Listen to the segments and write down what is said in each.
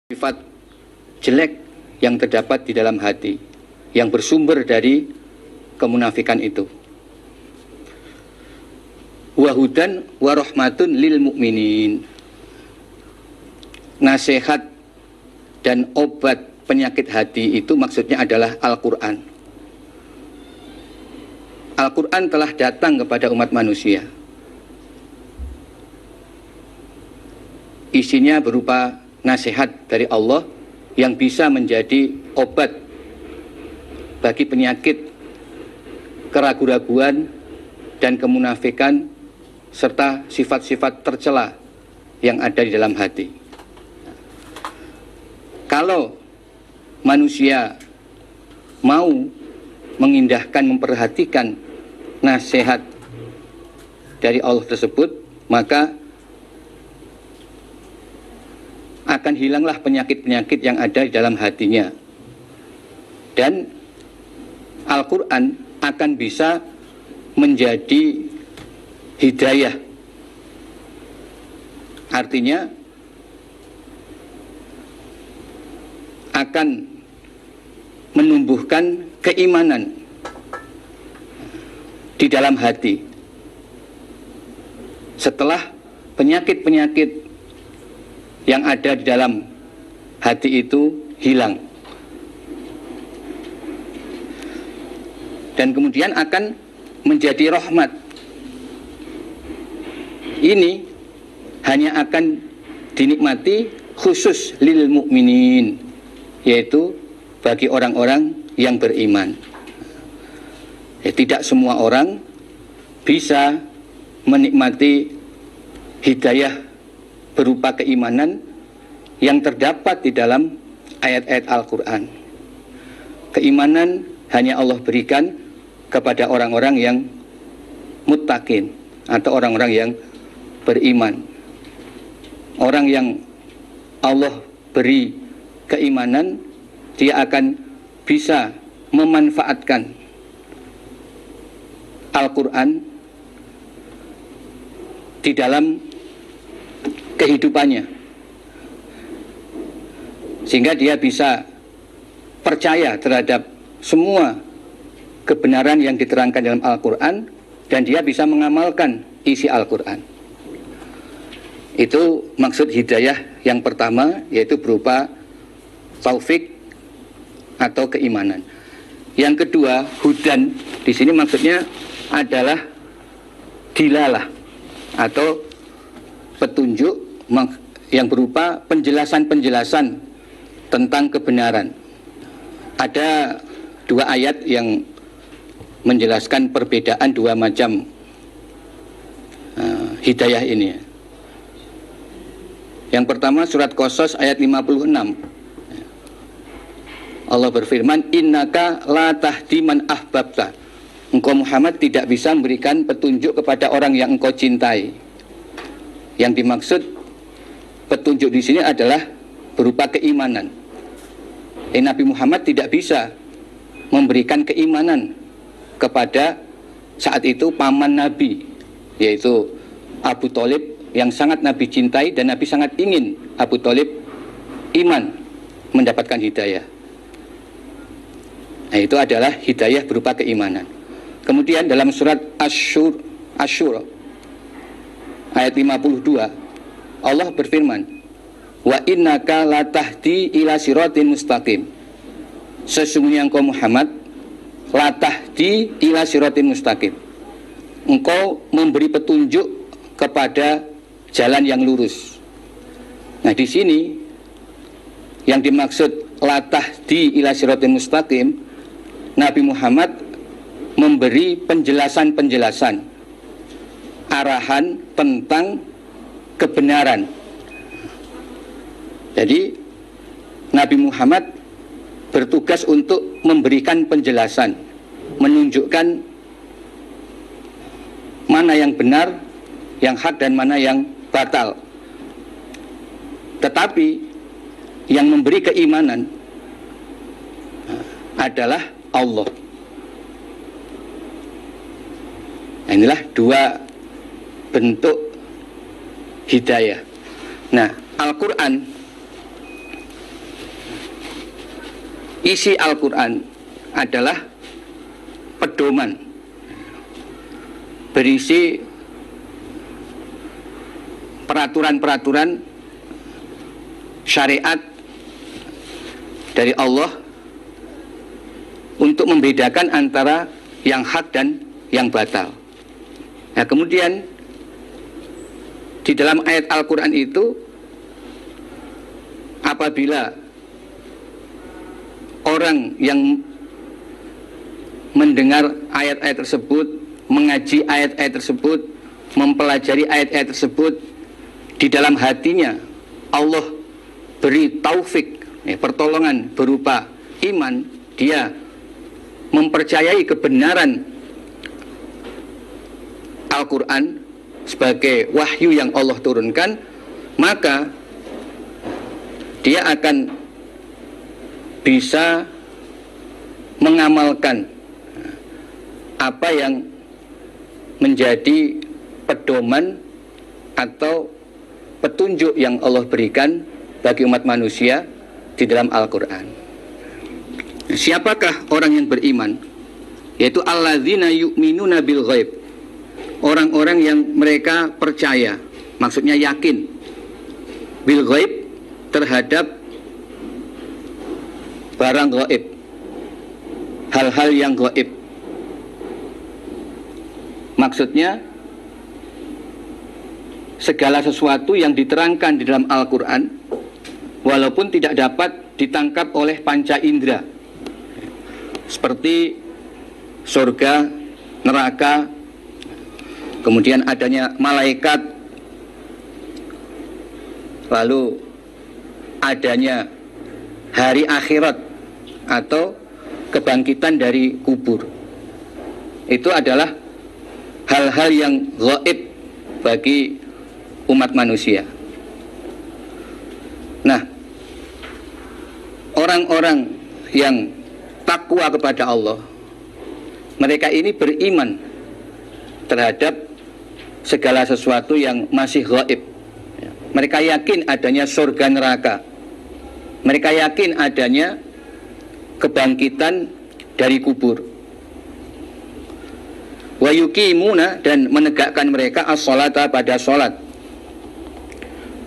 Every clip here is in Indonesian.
sifat jelek yang terdapat di dalam hati yang bersumber dari kemunafikan itu. Wahudan warahmatun lil mu'minin. Nasihat dan obat penyakit hati itu maksudnya adalah Al-Quran. Al-Quran telah datang kepada umat manusia. Isinya berupa nasihat dari Allah yang bisa menjadi obat bagi penyakit keraguan-raguan dan kemunafikan serta sifat-sifat tercela yang ada di dalam hati. Kalau manusia mau mengindahkan, memperhatikan nasihat dari Allah tersebut, maka akan hilanglah penyakit-penyakit yang ada di dalam hatinya. Dan Al-Quran akan bisa menjadi hidayah. Artinya akan menumbuhkan keimanan di dalam hati. Setelah penyakit-penyakit yang ada di dalam hati itu hilang. Dan kemudian akan menjadi rahmat. Ini hanya akan dinikmati khusus lil mu'minin, yaitu bagi orang-orang yang beriman. Tidak semua orang bisa menikmati hidayah berupa keimanan yang terdapat di dalam ayat-ayat Al-Quran. Keimanan hanya Allah berikan kepada orang-orang yang muttaqin atau orang-orang yang beriman. Orang yang Allah beri keimanan, dia akan bisa memanfaatkan Al-Quran di dalam kehidupannya, sehingga dia bisa percaya terhadap semua kebenaran yang diterangkan dalam Al-Quran dan dia bisa mengamalkan isi Al-Quran. Itu maksud hidayah yang pertama, yaitu berupa taufik atau keimanan. Yang kedua, hudan di sini maksudnya adalah dilalah atau petunjuk yang berupa penjelasan-penjelasan tentang kebenaran. Ada dua ayat yang menjelaskan perbedaan dua macam hidayah ini. Yang pertama surat Qasas ayat 56. Allah berfirman, innaka la tahdi man ahbabta. Engkau Muhammad tidak bisa memberikan petunjuk kepada orang yang engkau cintai. Yang dimaksud petunjuk di sini adalah berupa keimanan. Nabi Muhammad tidak bisa memberikan keimanan kepada saat itu paman Nabi, yaitu Abu Thalib, yang sangat Nabi cintai dan Nabi sangat ingin Abu Thalib iman, mendapatkan hidayah. Nah, itu adalah hidayah berupa keimanan. Kemudian dalam surat Asy-Syura ayat 52, Allah berfirman, wa innaka latahdi ila siratin mustaqim. Sesungguhnya engkau Muhammad latahdi ila siratin mustaqim. Engkau memberi petunjuk kepada jalan yang lurus. Nah, di sini yang dimaksud latahdi ila siratin mustaqim, Nabi Muhammad memberi penjelasan-penjelasan, arahan tentang kebenaran. Jadi Nabi Muhammad bertugas untuk memberikan penjelasan, menunjukkan mana yang benar, yang hak dan mana yang batal. Tetapi yang memberi keimanan adalah Allah. Nah, inilah dua bentuk hidayah. Nah, Al-Quran isi Al-Quran adalah pedoman, berisi peraturan-peraturan syariat dari Allah untuk membedakan antara yang hak dan yang batal. Nah, kemudian di dalam ayat Al-Quran itu, apabila orang yang mendengar ayat-ayat tersebut, mengaji ayat-ayat tersebut, mempelajari ayat-ayat tersebut, di dalam hatinya Allah beri taufik, pertolongan berupa iman, dia mempercayai kebenaran Al-Quran sebagai wahyu yang Allah turunkan, maka dia akan bisa mengamalkan apa yang menjadi pedoman atau petunjuk yang Allah berikan bagi umat manusia di dalam Al-Quran. Siapakah orang yang beriman? Yaitu alladzina yu'minuna bil ghaib, orang-orang yang mereka percaya, maksudnya yakin, bil ghaib, terhadap barang gaib, hal-hal yang gaib. Maksudnya segala sesuatu yang diterangkan di dalam Al-Quran, walaupun tidak dapat ditangkap oleh panca indera, seperti surga, neraka, kemudian adanya malaikat, lalu adanya hari akhirat atau kebangkitan dari kubur. Itu adalah hal-hal yang gaib bagi umat manusia. Nah, orang-orang yang takwa kepada Allah, mereka ini beriman terhadap segala sesuatu yang masih gaib. Mereka yakin adanya surga neraka. Mereka yakin adanya kebangkitan dari kubur. Wa yuqimuna, dan menegakkan mereka as-sholata, pada sholat.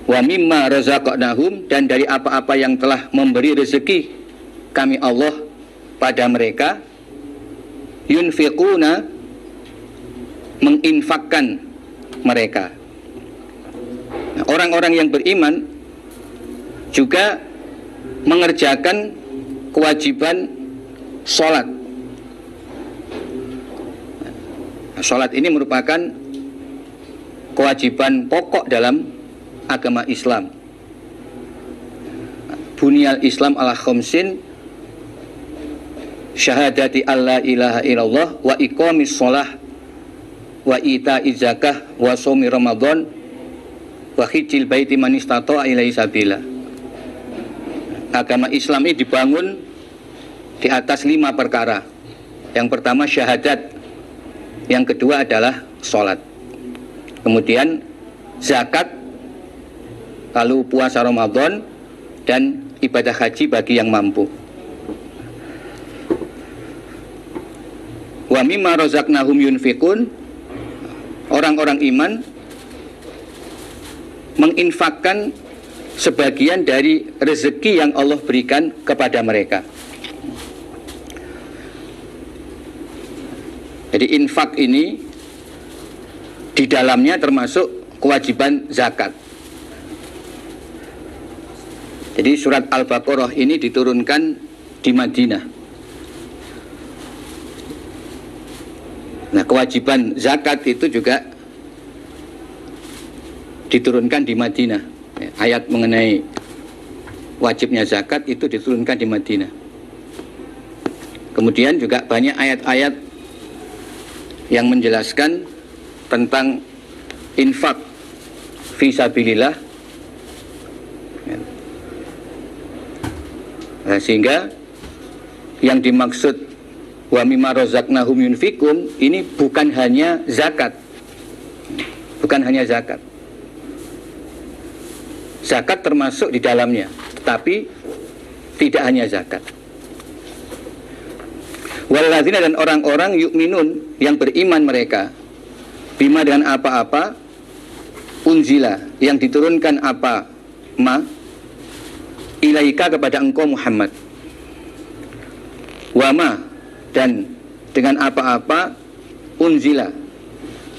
Wa mimma razaqnahum, dan dari apa-apa yang telah memberi rezeki kami Allah pada mereka, yunfiquna, menginfakkan mereka. Nah, orang-orang yang beriman juga mengerjakan kewajiban sholat. Nah, sholat ini merupakan kewajiban pokok dalam agama Islam. Bunyal Islam ala khamsin, syahadati alla ilaha illallah, wa iqamis sholah, wa ita'iz zakah, wa shaumi ramadan, wa hijjil baiti man istata'a ilaihi sabila. Agama Islam ini dibangun di atas 5 perkara. Yang pertama syahadat, yang kedua adalah sholat, kemudian zakat, lalu puasa Ramadan, dan ibadah haji bagi yang mampu. Wa mimma razaqnahum yunfiqun, orang-orang iman menginfakkan sebagian dari rezeki yang Allah berikan kepada mereka. Jadi infak ini di dalamnya termasuk kewajiban zakat. Jadi surat Al-Baqarah ini diturunkan di Madinah. Nah, kewajiban zakat itu juga diturunkan di Madinah. Ayat mengenai wajibnya zakat itu diturunkan di Madinah. Kemudian juga banyak ayat-ayat yang menjelaskan tentang infak fi sabilillah. Nah, sehingga yang dimaksud wa mimma razaqnahum yunfikun ini bukan hanya zakat. Bukan hanya zakat. Zakat termasuk di dalamnya, tetapi tidak hanya zakat. Walladzina, dan orang-orang yu'minun yang beriman mereka, bima dengan apa-apa, unzila yang diturunkan apa ma ilaika kepada engkau Muhammad, wama dan dengan apa-apa unzila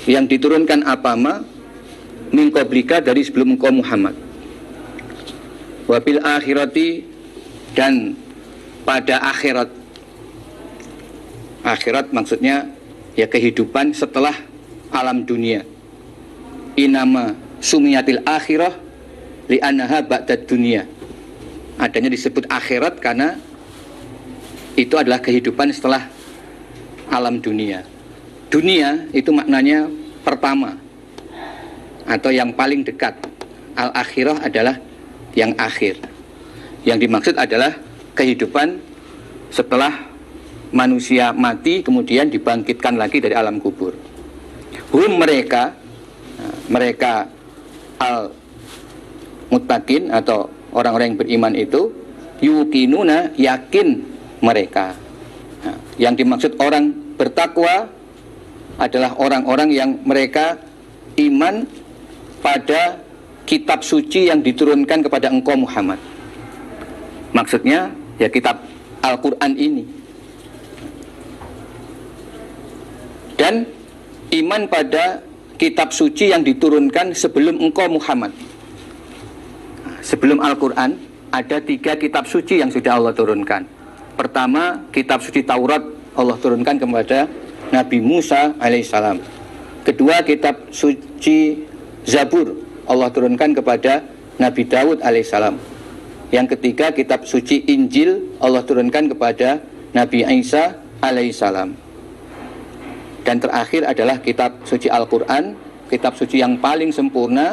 yang diturunkan apa ma min qablika dari sebelum engkau Muhammad, wabil akhirati dan pada akhirat. Akhirat maksudnya ya kehidupan setelah alam dunia. Inama sumiyatil akhirah li'annaha ba'dad dunia. Adanya disebut akhirat karena itu adalah kehidupan setelah alam dunia. Dunia itu maknanya pertama atau yang paling dekat. Al-akhirah adalah yang akhir. Yang dimaksud adalah kehidupan setelah manusia mati kemudian dibangkitkan lagi dari alam kubur. Mereka al-muttaqin atau orang-orang yang beriman itu yuqinuna yakin mereka. Yang dimaksud orang bertakwa adalah orang-orang yang mereka iman pada kitab suci yang diturunkan kepada engkau Muhammad. Maksudnya ya kitab Al-Quran ini. Dan iman pada kitab suci yang diturunkan sebelum engkau Muhammad. Sebelum Al-Quran ada 3 kitab suci yang sudah Allah turunkan. Pertama, kitab suci Taurat Allah turunkan kepada Nabi Musa alaihissalam. Kedua, kitab suci Zabur Allah turunkan kepada Nabi Daud alaihissalam. Yang ketiga, kitab suci Injil Allah turunkan kepada Nabi Isa alaihissalam. Dan terakhir adalah kitab suci Al-Quran, kitab suci yang paling sempurna,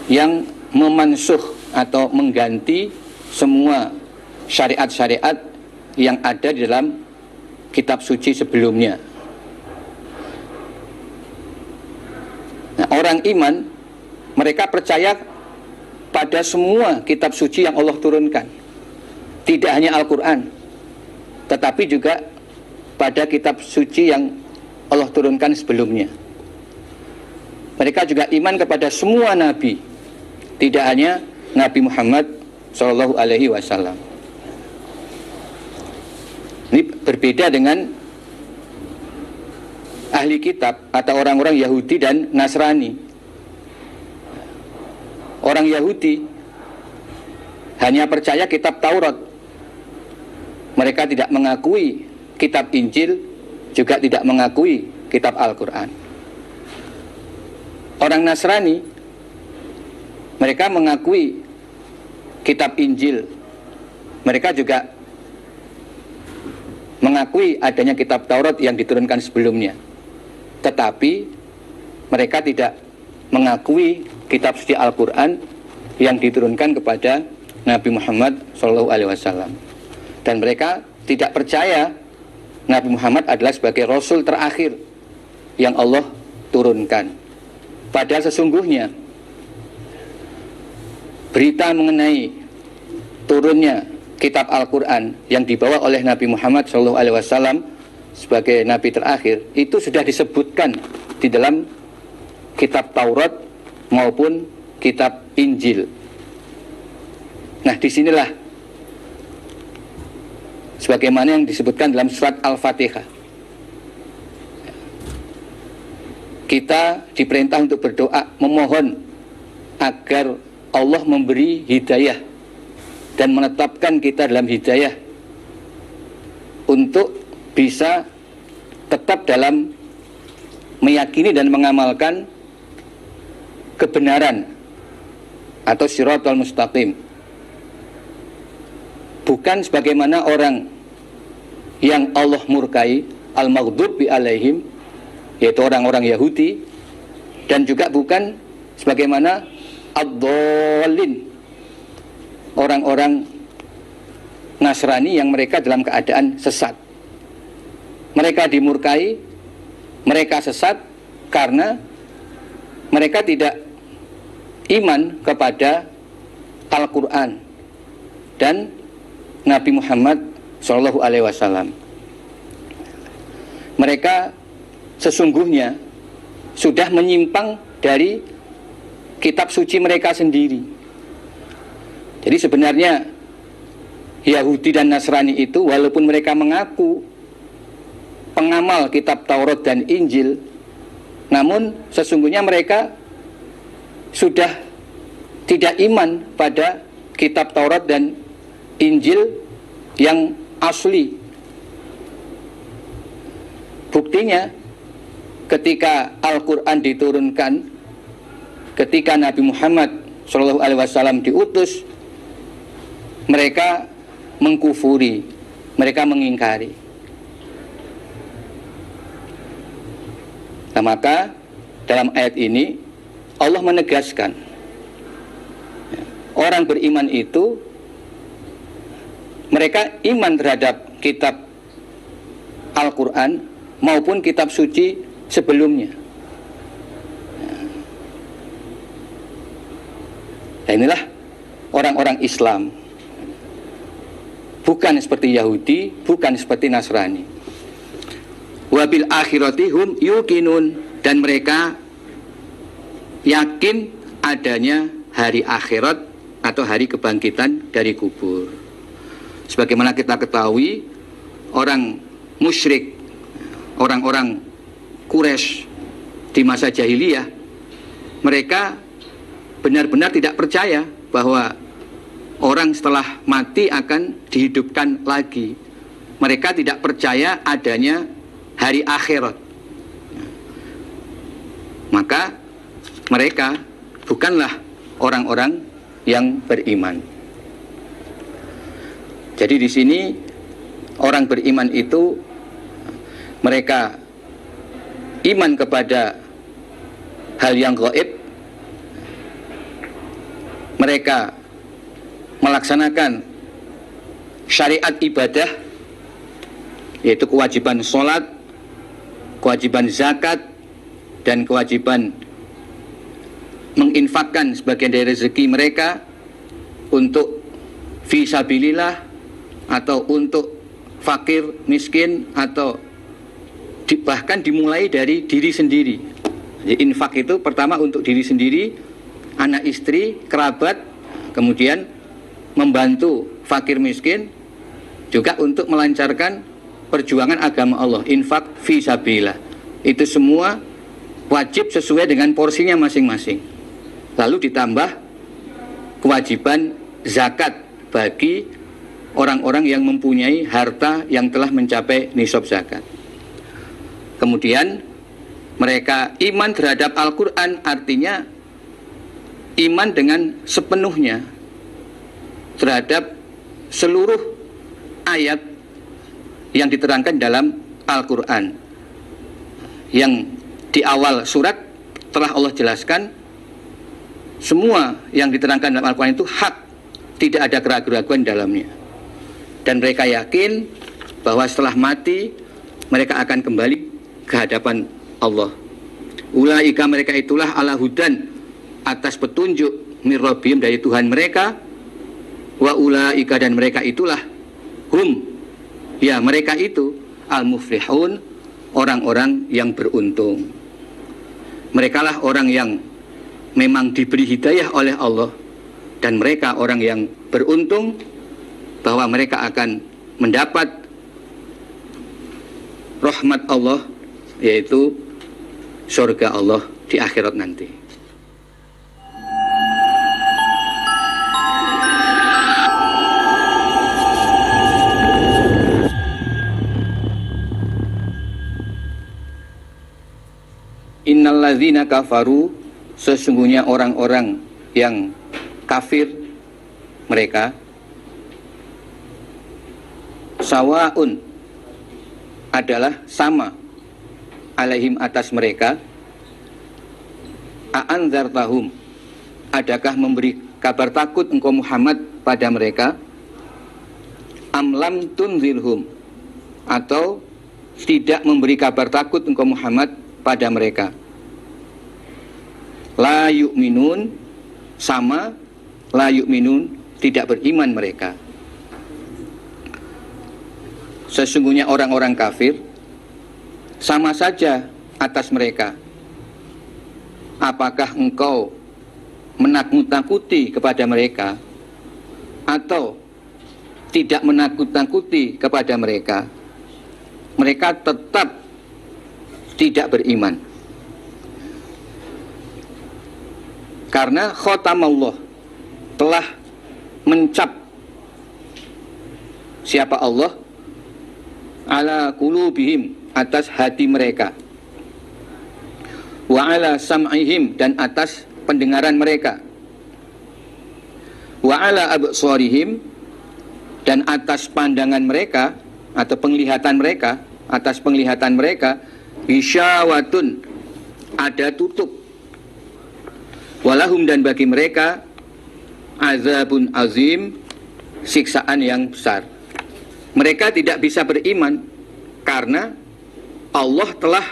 yang memansuh atau mengganti semua syariat-syariat yang ada di dalam kitab suci sebelumnya. Nah, orang iman, mereka percaya pada semua kitab suci yang Allah turunkan. Tidak hanya Al-Quran, tetapi juga pada kitab suci yang Allah turunkan sebelumnya. Mereka juga iman kepada semua nabi, tidak hanya Nabi Muhammad SAW. Ini berbeda dengan ahli kitab atau orang-orang Yahudi dan Nasrani. Orang Yahudi hanya percaya kitab Taurat. Mereka tidak mengakui kitab Injil, juga tidak mengakui kitab Al-Quran. Orang Nasrani, mereka mengakui kitab Injil. Mereka juga mengakui adanya kitab Taurat yang diturunkan sebelumnya. Tetapi mereka tidak mengakui kitab suci Al-Quran yang diturunkan kepada Nabi Muhammad SAW. Dan mereka tidak percaya Nabi Muhammad adalah sebagai Rasul terakhir yang Allah turunkan. Padahal sesungguhnya berita mengenai turunnya kitab Al-Quran yang dibawa oleh Nabi Muhammad SAW sebagai Nabi terakhir itu sudah disebutkan di dalam kitab Taurat maupun kitab Injil. Nah, disinilah sebagaimana yang disebutkan dalam surat Al-Fatihah. Kita diperintah untuk berdoa, memohon agar Allah memberi hidayah dan menetapkan kita dalam hidayah untuk bisa tetap dalam meyakini dan mengamalkan kebenaran atau shiratal mustaqim. Bukan sebagaimana orang yang Allah murkai, al-maghdubi alaihim, yaitu orang-orang Yahudi, dan juga bukan sebagaimana ad-dhalin, orang-orang Nasrani yang mereka dalam keadaan sesat. Mereka dimurkai, mereka sesat karena mereka tidak iman kepada Al-Quran dan Nabi Muhammad SAW. mereka sesungguhnya sudah menyimpang dari kitab suci mereka sendiri. Jadi sebenarnya Yahudi dan Nasrani itu walaupun mereka mengaku pengamal kitab Taurat dan Injil, namun sesungguhnya mereka sudah tidak iman pada kitab Taurat dan Injil yang asli. Buktinya ketika Al-Quran diturunkan, ketika Nabi Muhammad SAW diutus, mereka mengkufuri, mereka mengingkari. Nah, maka dalam ayat ini Allah menegaskan orang beriman itu mereka iman terhadap kitab Al-Quran maupun kitab suci sebelumnya. Nah, inilah orang-orang Islam, bukan seperti Yahudi, bukan seperti Nasrani. Wabil akhirati hum yuqinun, dan mereka yakin adanya hari akhirat atau hari kebangkitan dari kubur. Sebagaimana kita ketahui, orang musyrik, orang-orang Quraisy di masa jahiliyah, mereka benar-benar tidak percaya bahwa orang setelah mati akan dihidupkan lagi. Mereka tidak percaya adanya hari akhirat. Maka mereka bukanlah orang-orang yang beriman. Jadi di sini orang beriman itu mereka iman kepada hal yang gaib, mereka melaksanakan syariat ibadah, yaitu kewajiban sholat, kewajiban zakat, dan kewajiban menginfakkan sebagian dari rezeki mereka untuk fisabilillah atau untuk fakir miskin, atau bahkan dimulai dari diri sendiri. Jadi infak itu pertama untuk diri sendiri, anak istri, kerabat, kemudian membantu fakir miskin, juga untuk melancarkan perjuangan agama Allah, infak fisabilillah. Itu semua wajib sesuai dengan porsinya masing-masing. Lalu ditambah kewajiban zakat bagi orang-orang yang mempunyai harta yang telah mencapai nisab zakat. Kemudian mereka iman terhadap Al-Quran, artinya iman dengan sepenuhnya terhadap seluruh ayat yang diterangkan dalam Al-Quran. Yang di awal surat telah Allah jelaskan semua yang diterangkan dalam Al-Quran itu hak, tidak ada keraguan-keraguan dalamnya. Dan mereka yakin bahwa setelah mati mereka akan kembali ke hadapan Allah. Ulaika, mereka itulah ala hudan, atas petunjuk, mir rabbihim, dari Tuhan mereka. Wa ulaika, dan mereka itulah hum, ya mereka itu al muflihun, orang-orang yang beruntung. Mereka lah orang yang memang diberi hidayah oleh Allah, dan mereka orang yang beruntung bahwa mereka akan mendapat rahmat Allah, yaitu surga Allah di akhirat nanti. Innalladzina kafaru, sesungguhnya orang-orang yang kafir, mereka sawaun, adalah sama, alaihim, atas mereka, a'anzartahum, adakah memberi kabar takut engkau Muhammad pada mereka, amlam tunzirhum, atau tidak memberi kabar takut engkau Muhammad pada mereka. La yu'minun, sama, la yu'minun, tidak beriman mereka. Sesungguhnya orang-orang kafir sama saja atas mereka. Apakah engkau menakut-nakuti kepada mereka atau tidak menakut-nakuti kepada mereka? Mereka tetap tidak beriman. Karena khatamallah, telah mencap siapa Allah ala qulubihim, atas hati mereka, wa ala sam'ihim, dan atas pendengaran mereka, wa ala absarihim, dan atas pandangan mereka atau penglihatan mereka, atas penglihatan mereka, bisyawatun, ada tutup, walahum, dan bagi mereka azabun azim, siksaan yang besar. Mereka tidak bisa beriman karena Allah telah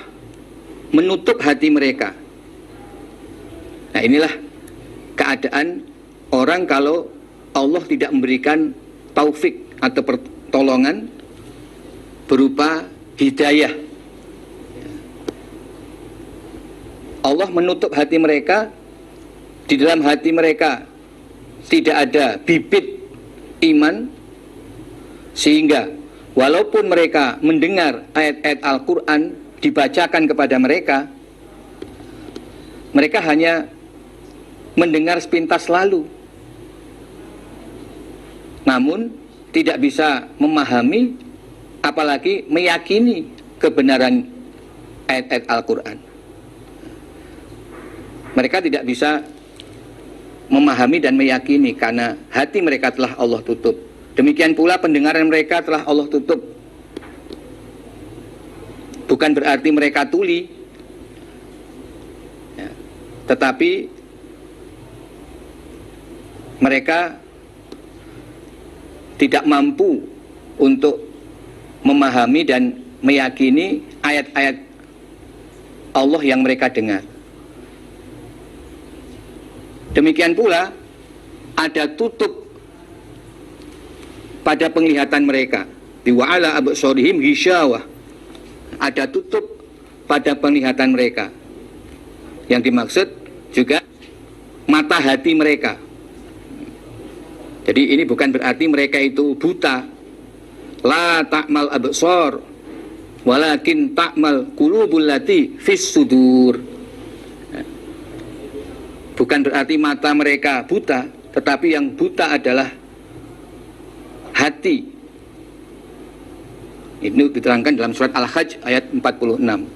menutup hati mereka. Nah, inilah keadaan orang kalau Allah tidak memberikan taufik atau pertolongan berupa hidayah. Allah menutup hati mereka, di dalam hati mereka tidak ada bibit iman, sehingga walaupun mereka mendengar ayat-ayat Al-Quran dibacakan kepada mereka, mereka hanya mendengar sepintas lalu, namun tidak bisa memahami apalagi meyakini kebenaran ayat-ayat Al-Quran. Mereka tidak bisa memahami dan meyakini karena hati mereka telah Allah tutup. Demikian pula pendengaran mereka telah Allah tutup. Bukan berarti mereka tuli, ya, tetapi mereka tidak mampu untuk memahami dan meyakini ayat-ayat Allah yang mereka dengar. Demikian pula ada tutup pada penglihatan mereka, di wa'ala absarihim ghisyawah, ada tutup pada penglihatan mereka. Yang dimaksud juga mata hati mereka. Jadi ini bukan berarti mereka itu buta. La ta'mal absar walakin ta'mal qulubul lati fis sudur. Bukan berarti mata mereka buta, tetapi yang buta adalah hati. Ini diterangkan dalam surat Al-Hajj ayat 46.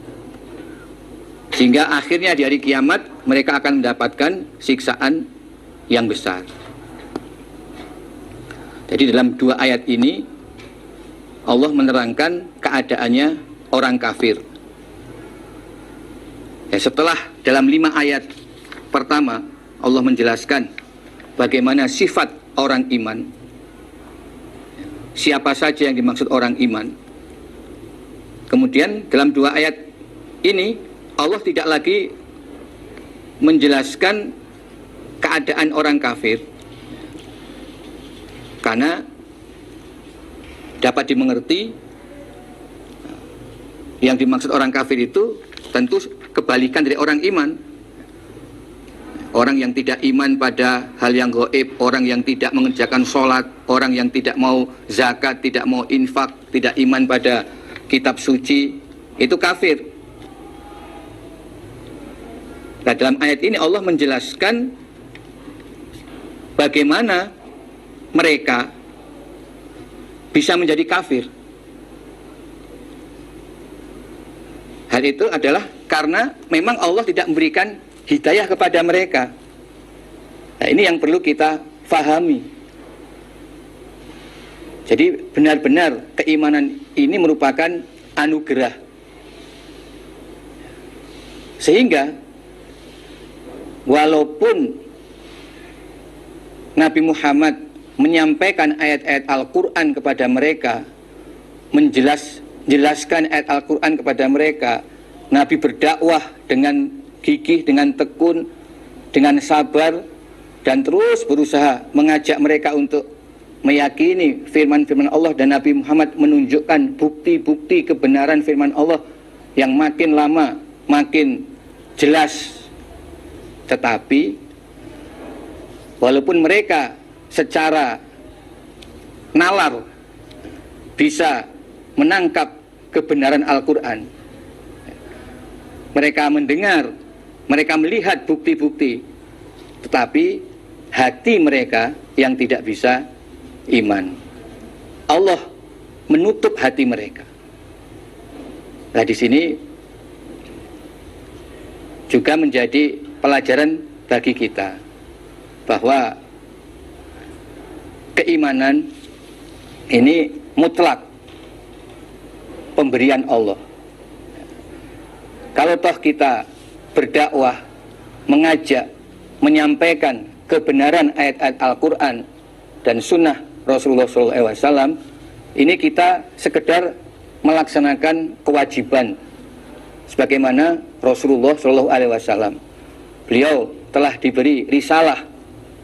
Sehingga akhirnya di hari kiamat mereka akan mendapatkan siksaan yang besar. Jadi dalam dua ayat ini Allah menerangkan keadaannya orang kafir. Ya, setelah dalam 5 ayat pertama Allah menjelaskan bagaimana sifat orang iman, siapa saja yang dimaksud orang iman. Kemudian dalam 2 ayat ini Allah tidak lagi menjelaskan keadaan orang kafir, karena dapat dimengerti yang dimaksud orang kafir itu tentu kebalikan dari orang iman. Orang yang tidak iman pada hal yang gaib, orang yang tidak mengerjakan sholat, orang yang tidak mau zakat, tidak mau infak, tidak iman pada kitab suci, itu kafir. Nah, dalam ayat ini Allah menjelaskan bagaimana mereka bisa menjadi kafir. Hal itu adalah karena memang Allah tidak memberikan hidayah kepada mereka. Nah, ini yang perlu kita fahami. Jadi benar-benar keimanan ini merupakan anugerah. Sehingga walaupun Nabi Muhammad menyampaikan ayat-ayat Al-Quran kepada mereka, menjelaskan ayat Al-Quran kepada mereka, Nabi berdakwah dengan gigih, dengan tekun, dengan sabar, dan terus berusaha mengajak mereka untuk meyakini firman-firman Allah, dan Nabi Muhammad menunjukkan bukti-bukti kebenaran firman Allah yang makin lama makin jelas. Tetapi walaupun mereka secara nalar bisa menangkap kebenaran Al-Quran, mereka mendengar, mereka melihat bukti-bukti, tetapi hati mereka yang tidak bisa iman. Allah menutup hati mereka. Nah, di sini juga menjadi pelajaran bagi kita bahwa keimanan ini mutlak pemberian Allah. Kalau toh kita berdakwah, mengajak, menyampaikan kebenaran ayat-ayat Al-Quran dan sunnah Rasulullah SAW, ini kita sekedar melaksanakan kewajiban sebagaimana Rasulullah SAW. Beliau telah diberi risalah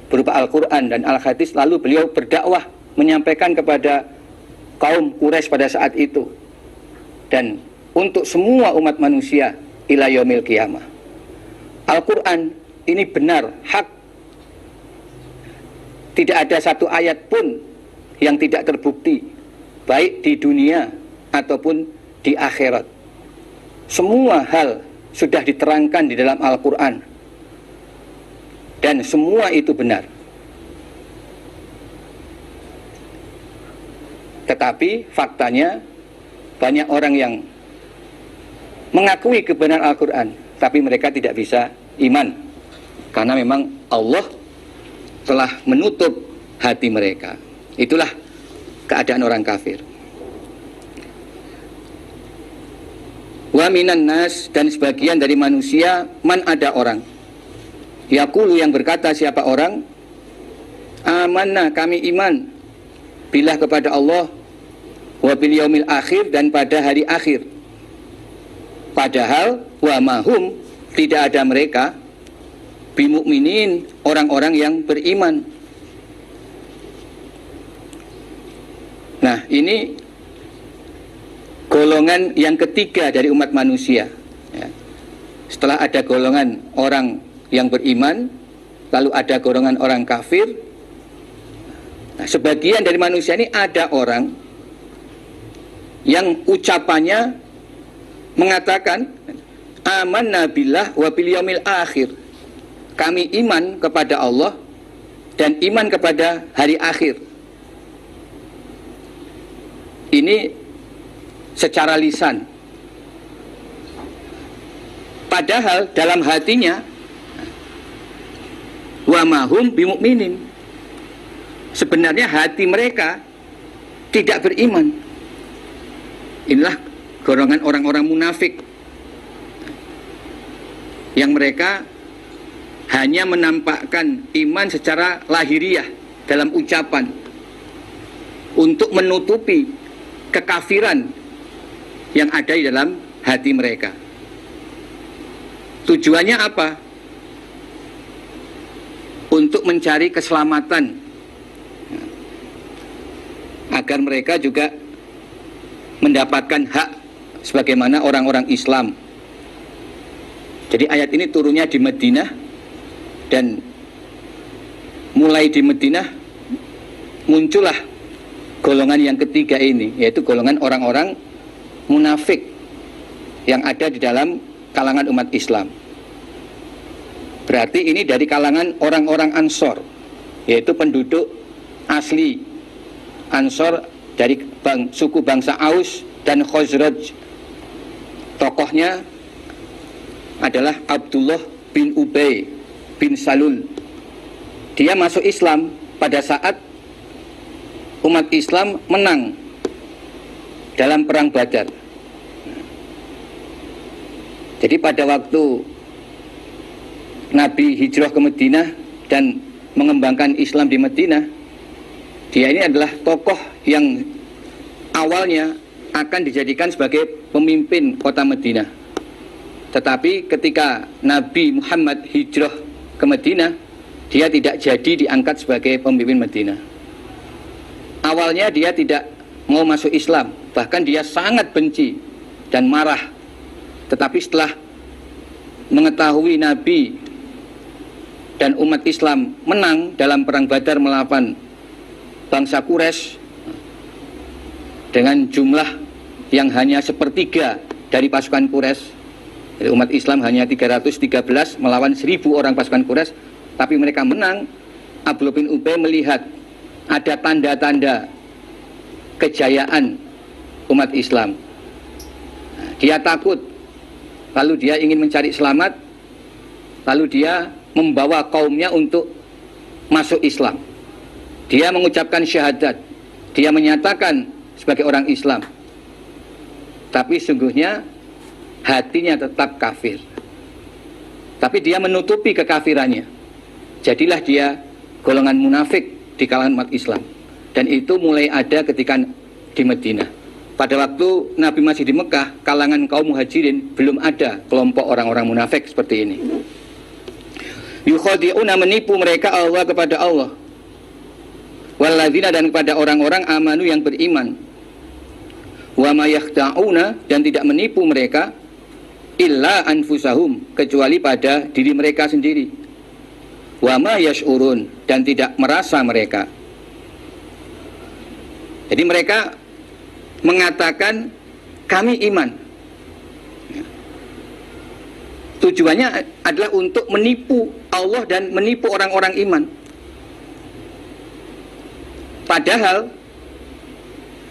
berupa Al-Quran dan Al-Hadis, lalu beliau berdakwah menyampaikan kepada kaum Quraisy pada saat itu dan untuk semua umat manusia ila yaumil qiyamah. Al-Quran ini benar, hak. Tidak ada satu ayat pun yang tidak terbukti, baik di dunia ataupun di akhirat. Semua hal sudah diterangkan di dalam Al-Quran dan semua itu benar. Tetapi faktanya banyak orang yang mengakui kebenaran Al-Quran, tapi mereka tidak bisa iman karena memang Allah telah menutup hati mereka. Itulah keadaan orang kafir. Wa minan nas, dan sebagian dari manusia, man, ada orang yaqulu, yang berkata siapa orang, amanna, kami iman, billah, kepada Allah, wa bil yaumil akhir, dan pada hari akhir. Padahal wa mahum, tidak ada mereka, bimukminin, orang-orang yang beriman. Nah, ini golongan yang ketiga dari umat manusia, ya. Setelah ada golongan orang yang beriman, lalu ada golongan orang kafir. Nah, sebagian dari manusia ini ada orang yang ucapannya mengatakan amanna billah wa bil yaumil akhir, kami iman kepada Allah dan iman kepada hari akhir. Ini secara lisan, padahal dalam hatinya wa mahum bimukminin, sebenarnya hati mereka tidak beriman. Inilah golongan orang-orang munafik yang mereka hanya menampakkan iman secara lahiriah dalam ucapan untuk menutupi kekafiran yang ada di dalam hati mereka. Tujuannya apa? Untuk mencari keselamatan, agar mereka juga mendapatkan hak sebagaimana orang-orang Islam. Jadi ayat ini turunnya di Madinah, dan mulai di Madinah muncullah golongan yang ketiga ini, yaitu golongan orang-orang munafik yang ada di dalam kalangan umat Islam. Berarti ini dari kalangan orang-orang Ansor, yaitu penduduk asli Ansor dari suku bangsa Aus dan Khazraj. Tokohnya adalah Abdullah bin Ubay bin Salul. Dia masuk Islam pada saat umat Islam menang dalam perang Badar. Jadi pada waktu Nabi hijrah ke Madinah dan mengembangkan Islam di Madinah, dia ini adalah tokoh yang awalnya akan dijadikan sebagai pemimpin kota Madinah. Tetapi ketika Nabi Muhammad hijrah ke Madinah, dia tidak jadi diangkat sebagai pemimpin Madinah. Awalnya dia tidak mau masuk Islam, bahkan dia sangat benci dan marah Tetapi setelah mengetahui Nabi dan umat Islam menang dalam perang Badar melawan bangsa Quraisy dengan jumlah yang hanya sepertiga dari pasukan Quraisy. Jadi umat Islam hanya 313 melawan 1000 orang pasukan Quraisy, tapi mereka menang. Abdullah bin Ubay melihat ada tanda-tanda kejayaan umat Islam. Dia takut, lalu dia ingin mencari selamat, lalu dia membawa kaumnya untuk masuk Islam. Dia mengucapkan syahadat, dia menyatakan sebagai orang Islam, tapi sungguhnya hatinya tetap kafir. Tapi dia menutupi kekafirannya. Jadilah dia golongan munafik di kalangan umat Islam. Dan itu mulai ada ketika di Madinah. Pada waktu Nabi masih di Mekah, kalangan kaum muhajirin belum ada kelompok orang-orang munafik seperti ini. Yukhadi'una, menipu mereka Allah kepada Allah. Walladzina, dan kepada orang-orang amanu yang beriman. Wa ma yakhda'una, dan tidak menipu mereka illa anfusahum, kecuali pada diri mereka sendiri. Wa ma yash'urun, dan tidak merasa mereka. Jadi mereka mengatakan kami iman. Tujuannya adalah untuk menipu Allah dan menipu orang-orang iman. Padahal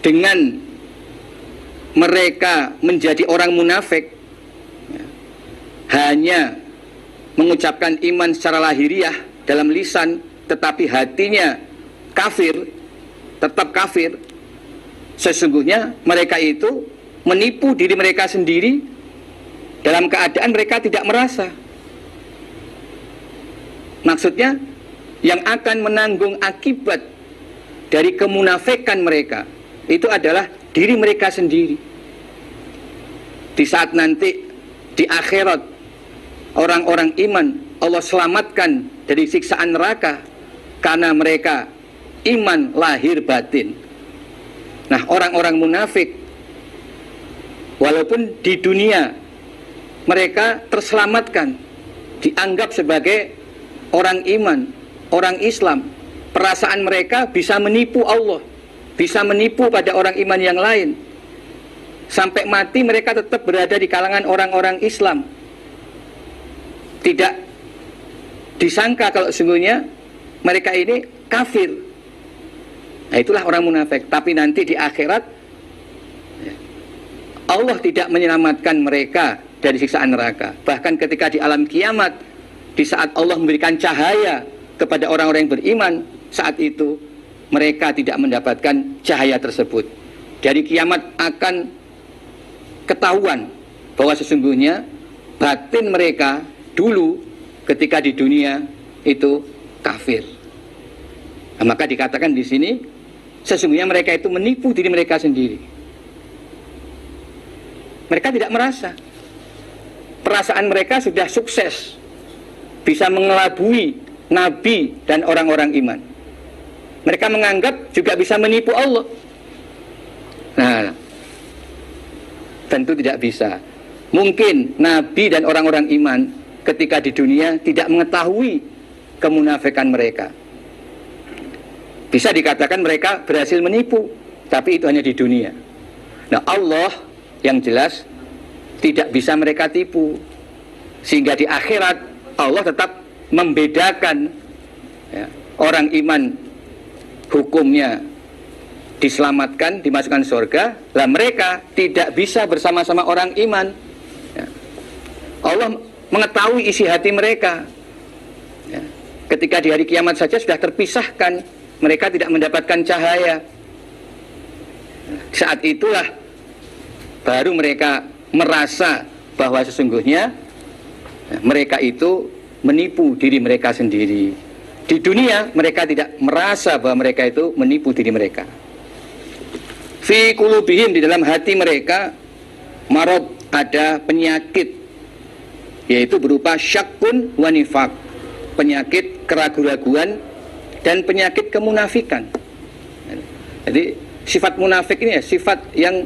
dengan mereka menjadi orang munafik, hanya mengucapkan iman secara lahiriah dalam lisan, tetapi hatinya kafir, tetap kafir. Sesungguhnya mereka itu menipu diri mereka sendiri dalam keadaan mereka tidak merasa. Maksudnya yang akan menanggung akibat dari kemunafikan mereka itu adalah diri mereka sendiri. Di saat nanti di akhirat orang-orang iman Allah selamatkan dari siksaan neraka karena mereka iman lahir batin. Nah, orang-orang munafik walaupun di dunia mereka terselamatkan, dianggap sebagai orang iman, orang Islam, perasaan mereka bisa menipu Allah, bisa menipu pada orang iman yang lain. Sampai mati mereka tetap berada di kalangan orang-orang Islam. Tidak disangka kalau sesungguhnya mereka ini kafir. Nah, itulah orang munafik. Tapi nanti di akhirat Allah tidak menyelamatkan mereka dari siksaan neraka. Bahkan ketika di alam kiamat, di saat Allah memberikan cahaya kepada orang-orang yang beriman, saat itu mereka tidak mendapatkan cahaya tersebut. Dari kiamat akan ketahuan bahwa sesungguhnya batin mereka dulu ketika di dunia itu kafir. Nah, maka dikatakan di sini sesungguhnya mereka itu menipu diri mereka sendiri. Mereka tidak merasa. Perasaan mereka sudah sukses, bisa mengelabui Nabi dan orang-orang iman. Mereka menganggap juga bisa menipu Allah. Nah, tentu tidak bisa. Mungkin Nabi dan orang-orang iman ketika di dunia tidak mengetahui kemunafikan mereka. Bisa dikatakan mereka berhasil menipu, tapi itu hanya di dunia. Nah, Allah yang jelas tidak bisa mereka tipu. Sehingga di akhirat Allah tetap membedakan ya, orang iman hukumnya diselamatkan, dimasukkan surga. Lah mereka tidak bisa bersama-sama orang iman. Ya. Allah mengetahui isi hati mereka. Ya. Ketika di hari kiamat saja sudah terpisahkan. Mereka tidak mendapatkan cahaya. Saat itulah baru mereka merasa bahwa sesungguhnya mereka itu menipu diri mereka sendiri. Di dunia mereka tidak merasa bahwa mereka itu menipu diri mereka. Fi qulubihim, di dalam hati mereka marad, ada penyakit, yaitu berupa syakkun wa nifaq, penyakit keraguan-raguan dan penyakit kemunafikan. Jadi sifat munafik ini ya sifat yang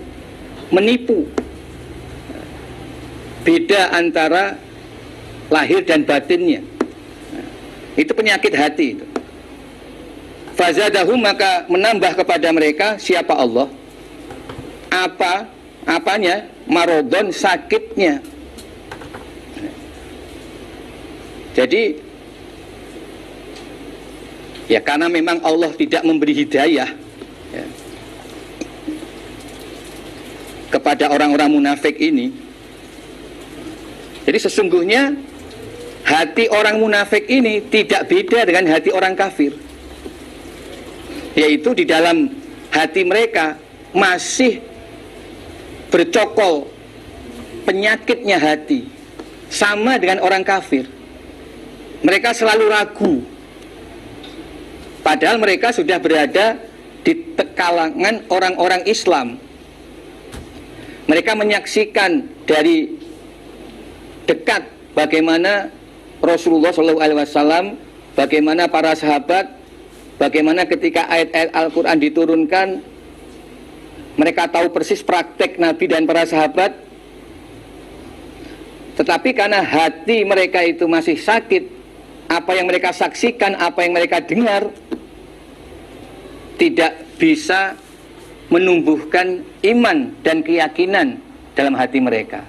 menipu. beda antara lahir dan batinnya. Itu penyakit hati itu. Fazadahum, maka menambah kepada mereka siapa Allah? Apanya? Marodon, sakitnya. Jadi ya karena memang Allah tidak memberi hidayah ya, kepada orang-orang munafik ini. Jadi sesungguhnya hati orang munafik ini tidak beda dengan hati orang kafir. Yaitu di dalam hati mereka masih bercokol penyakitnya hati, sama dengan orang kafir. Mereka selalu ragu, padahal mereka sudah berada di kalangan orang-orang Islam. Mereka menyaksikan dari dekat bagaimana Rasulullah SAW, bagaimana para sahabat, bagaimana ketika ayat-ayat Al-Quran diturunkan, mereka tahu persis praktek Nabi dan para sahabat. Tetapi karena hati mereka itu masih sakit, apa yang mereka saksikan, apa yang mereka dengar tidak bisa menumbuhkan iman dan keyakinan dalam hati mereka.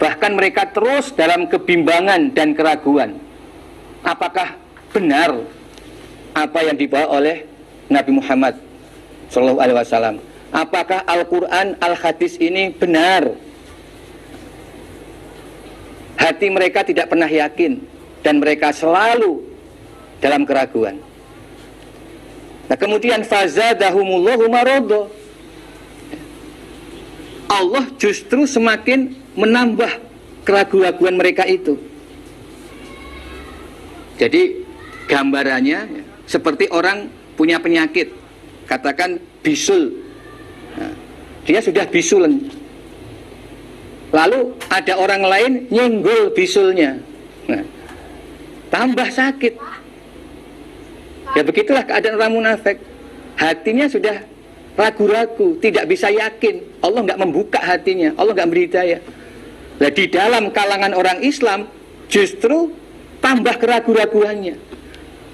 Bahkan mereka terus dalam kebimbangan dan keraguan. Apakah benar apa yang dibawa oleh Nabi Muhammad SAW? Apakah Al-Quran, Al-Hadis ini benar? Hati mereka tidak pernah yakin dan mereka selalu dalam keraguan. Nah, kemudian fazadahumullahu maradha. Allah justru semakin menambah keraguan mereka itu. Jadi gambarannya seperti orang punya penyakit, katakan bisul. Nah, dia sudah bisulen. Lalu ada orang lain nyenggol bisulnya. Nah, tambah sakit. Ya begitulah keadaan orang munafik. Hatinya sudah ragu-ragu, tidak bisa yakin. Allah nggak membuka hatinya, Allah nggak beri hidayah. Nah, di dalam kalangan orang Islam justru tambah keraguan-raguannya.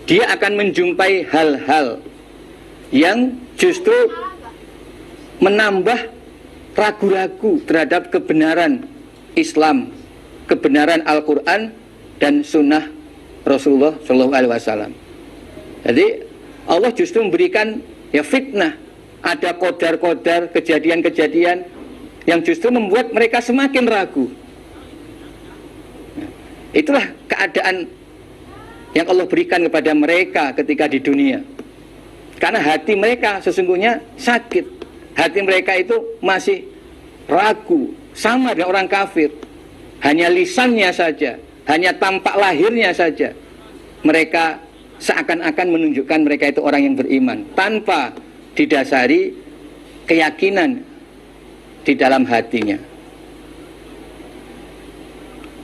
Dia akan menjumpai hal-hal yang justru menambah ragu-ragu terhadap kebenaran Islam, kebenaran Al-Quran dan Sunnah Rasulullah SAW. Jadi Allah justru memberikan ya fitnah, ada kodar-kodar, kejadian-kejadian yang justru membuat mereka semakin ragu. Itulah keadaan yang Allah berikan kepada mereka ketika di dunia. Karena hati mereka sesungguhnya sakit. Hati mereka itu masih ragu, sama dengan orang kafir. Hanya lisannya saja, hanya tampak lahirnya saja mereka seakan-akan menunjukkan mereka itu orang yang beriman, tanpa didasari keyakinan di dalam hatinya.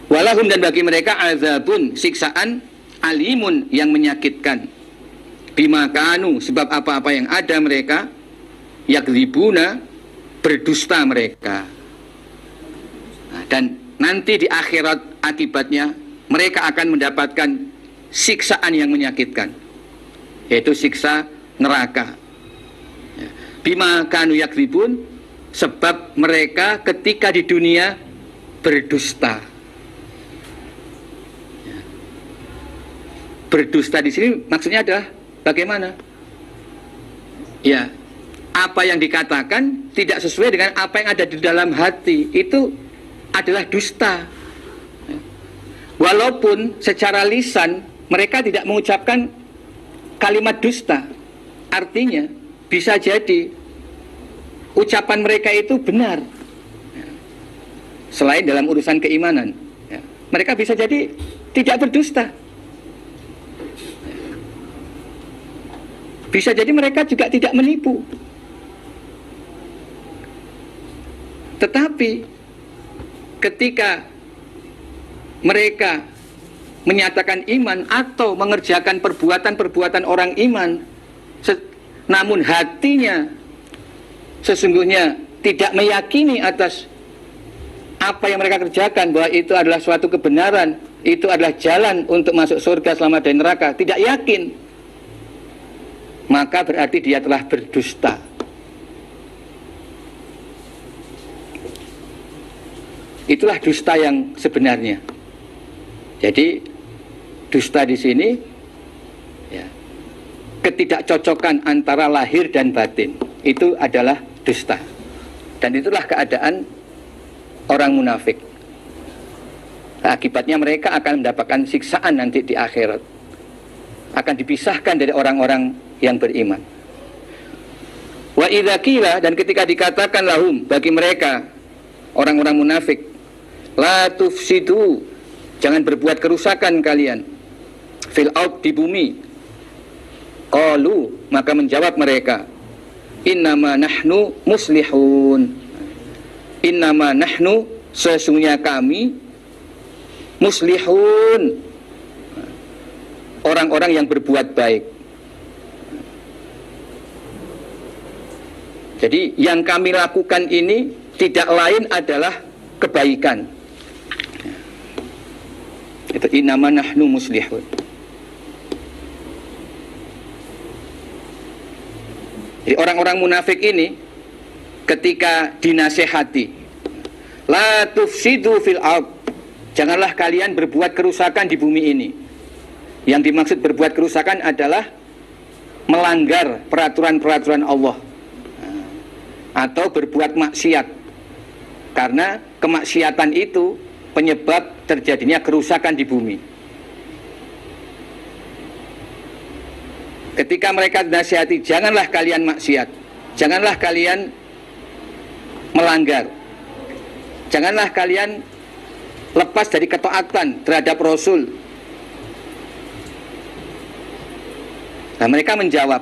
Walahum, dan bagi mereka azabun, siksaan, alimun, yang menyakitkan, bima kanu, sebab apa-apa yang ada mereka, yakdzibuna, berdusta mereka. Dan nanti di akhirat akibatnya mereka akan mendapatkan siksaan yang menyakitkan, yaitu siksa neraka. Bima kanu yakdzibun, sebab mereka ketika di dunia berdusta. Berdusta di sini maksudnya adalah bagaimana? Ya, apa yang dikatakan tidak sesuai dengan apa yang ada di dalam hati, itu adalah dusta. Walaupun secara lisan mereka tidak mengucapkan kalimat dusta, artinya bisa jadi ucapan mereka itu benar. Selain dalam urusan keimanan, mereka bisa jadi tidak berdusta. Bisa jadi mereka juga tidak menipu. Tetapi ketika mereka menyatakan iman atau mengerjakan perbuatan-perbuatan orang iman, namun hatinya sesungguhnya tidak meyakini atas apa yang mereka kerjakan bahwa itu adalah suatu kebenaran, itu adalah jalan untuk masuk surga selamat dari neraka, tidak yakin, maka berarti dia telah berdusta. Itulah dusta yang sebenarnya. Jadi dusta di sini ya, ketidakcocokan antara lahir dan batin itu adalah dusta. Dan itulah keadaan orang munafik. Akibatnya mereka akan mendapatkan siksaan nanti di akhirat. Akan dipisahkan dari orang-orang yang beriman. Wa idza qila, dan ketika dikatakan lahum bagi mereka orang-orang munafik, la tufsidu, jangan berbuat kerusakan kalian, fil ard, di bumi. Qalu, maka menjawab mereka, innama nahnu muslihun. Innama nahnu, sesungguhnya kami, muslihun, orang-orang yang berbuat baik. Jadi yang kami lakukan ini tidak lain adalah kebaikan. Itu innama nahnu muslihun. Jadi orang-orang munafik ini ketika dinasehati, la tufsidu fil ard, janganlah kalian berbuat kerusakan di bumi ini. Yang dimaksud berbuat kerusakan adalah melanggar peraturan-peraturan Allah atau berbuat maksiat, karena kemaksiatan itu penyebab terjadinya kerusakan di bumi. Ketika mereka dinasihati, janganlah kalian maksiat, janganlah kalian melanggar, janganlah kalian lepas dari ketaatan terhadap Rasul. Nah, mereka menjawab,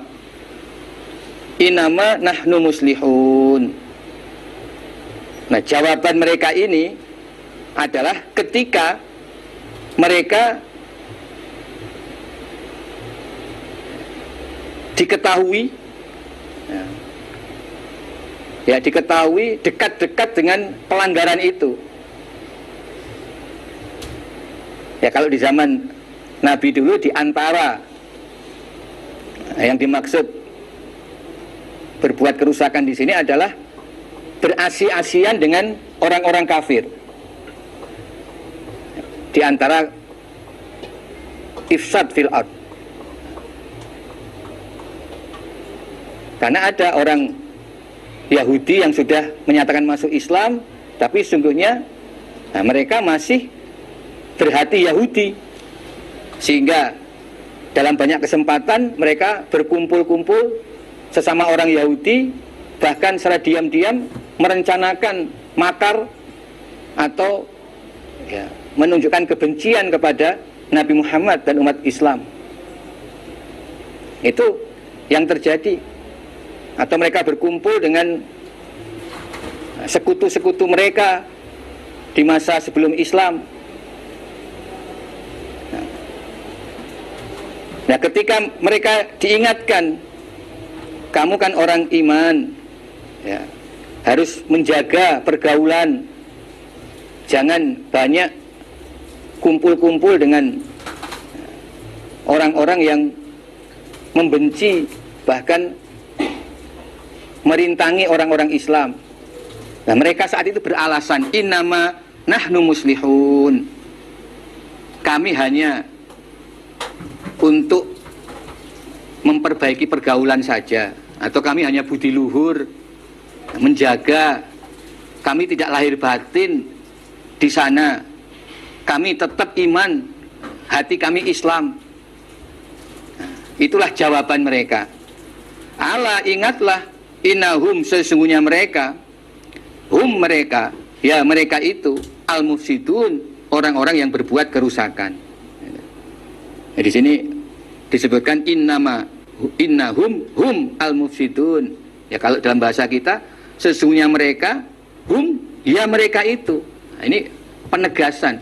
innama nahnu muslihun. Nah, jawaban mereka ini adalah ketika mereka diketahui diketahui dekat-dekat dengan pelanggaran itu. Ya, kalau di zaman Nabi dulu, di antara yang dimaksud berbuat kerusakan di sini adalah berasi-asian dengan orang-orang kafir. Di antara ifsad fil ard. Karena ada orang Yahudi yang sudah menyatakan masuk Islam, tapi sungguhnya mereka masih berhati Yahudi, sehingga dalam banyak kesempatan mereka berkumpul-kumpul sesama orang Yahudi, bahkan secara diam-diam merencanakan makar atau menunjukkan kebencian kepada Nabi Muhammad dan umat Islam. Itu yang terjadi. Atau mereka berkumpul dengan sekutu-sekutu mereka di masa sebelum Islam. Nah, ketika mereka diingatkan, kamu kan orang iman, ya, harus menjaga pergaulan, jangan banyak kumpul-kumpul dengan orang-orang yang membenci, bahkan merintangi orang-orang Islam. Nah, mereka saat itu beralasan, innama nahnu muslihun, kami hanya untuk memperbaiki pergaulan saja, atau kami hanya budi luhur, menjaga, kami tidak lahir batin di sana, kami tetap iman, hati kami Islam. Nah, itulah jawaban mereka. Ala, ingatlah, innahum, sesungguhnya mereka, hum, mereka, ya mereka itu, al-mufsidun, orang-orang yang berbuat kerusakan. Nah, di sini disebutkan innahum hum al-mufsidun. Ya, kalau dalam bahasa kita, sesungguhnya mereka, hum, ya mereka itu. Nah, ini penegasan,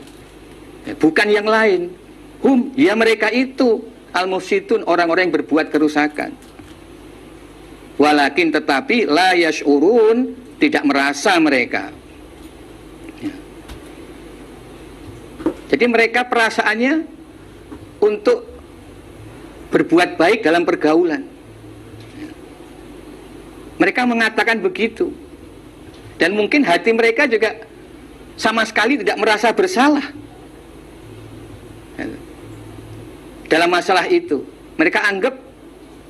ya, bukan yang lain. Hum, ya mereka itu, al-mufsidun, orang-orang yang berbuat kerusakan. Walakin, tetapi, la yash'urun, tidak merasa mereka. Ya. Jadi mereka perasaannya untuk berbuat baik dalam pergaulan. Mereka mengatakan begitu. Dan mungkin hati mereka juga sama sekali tidak merasa bersalah dalam masalah itu. Mereka anggap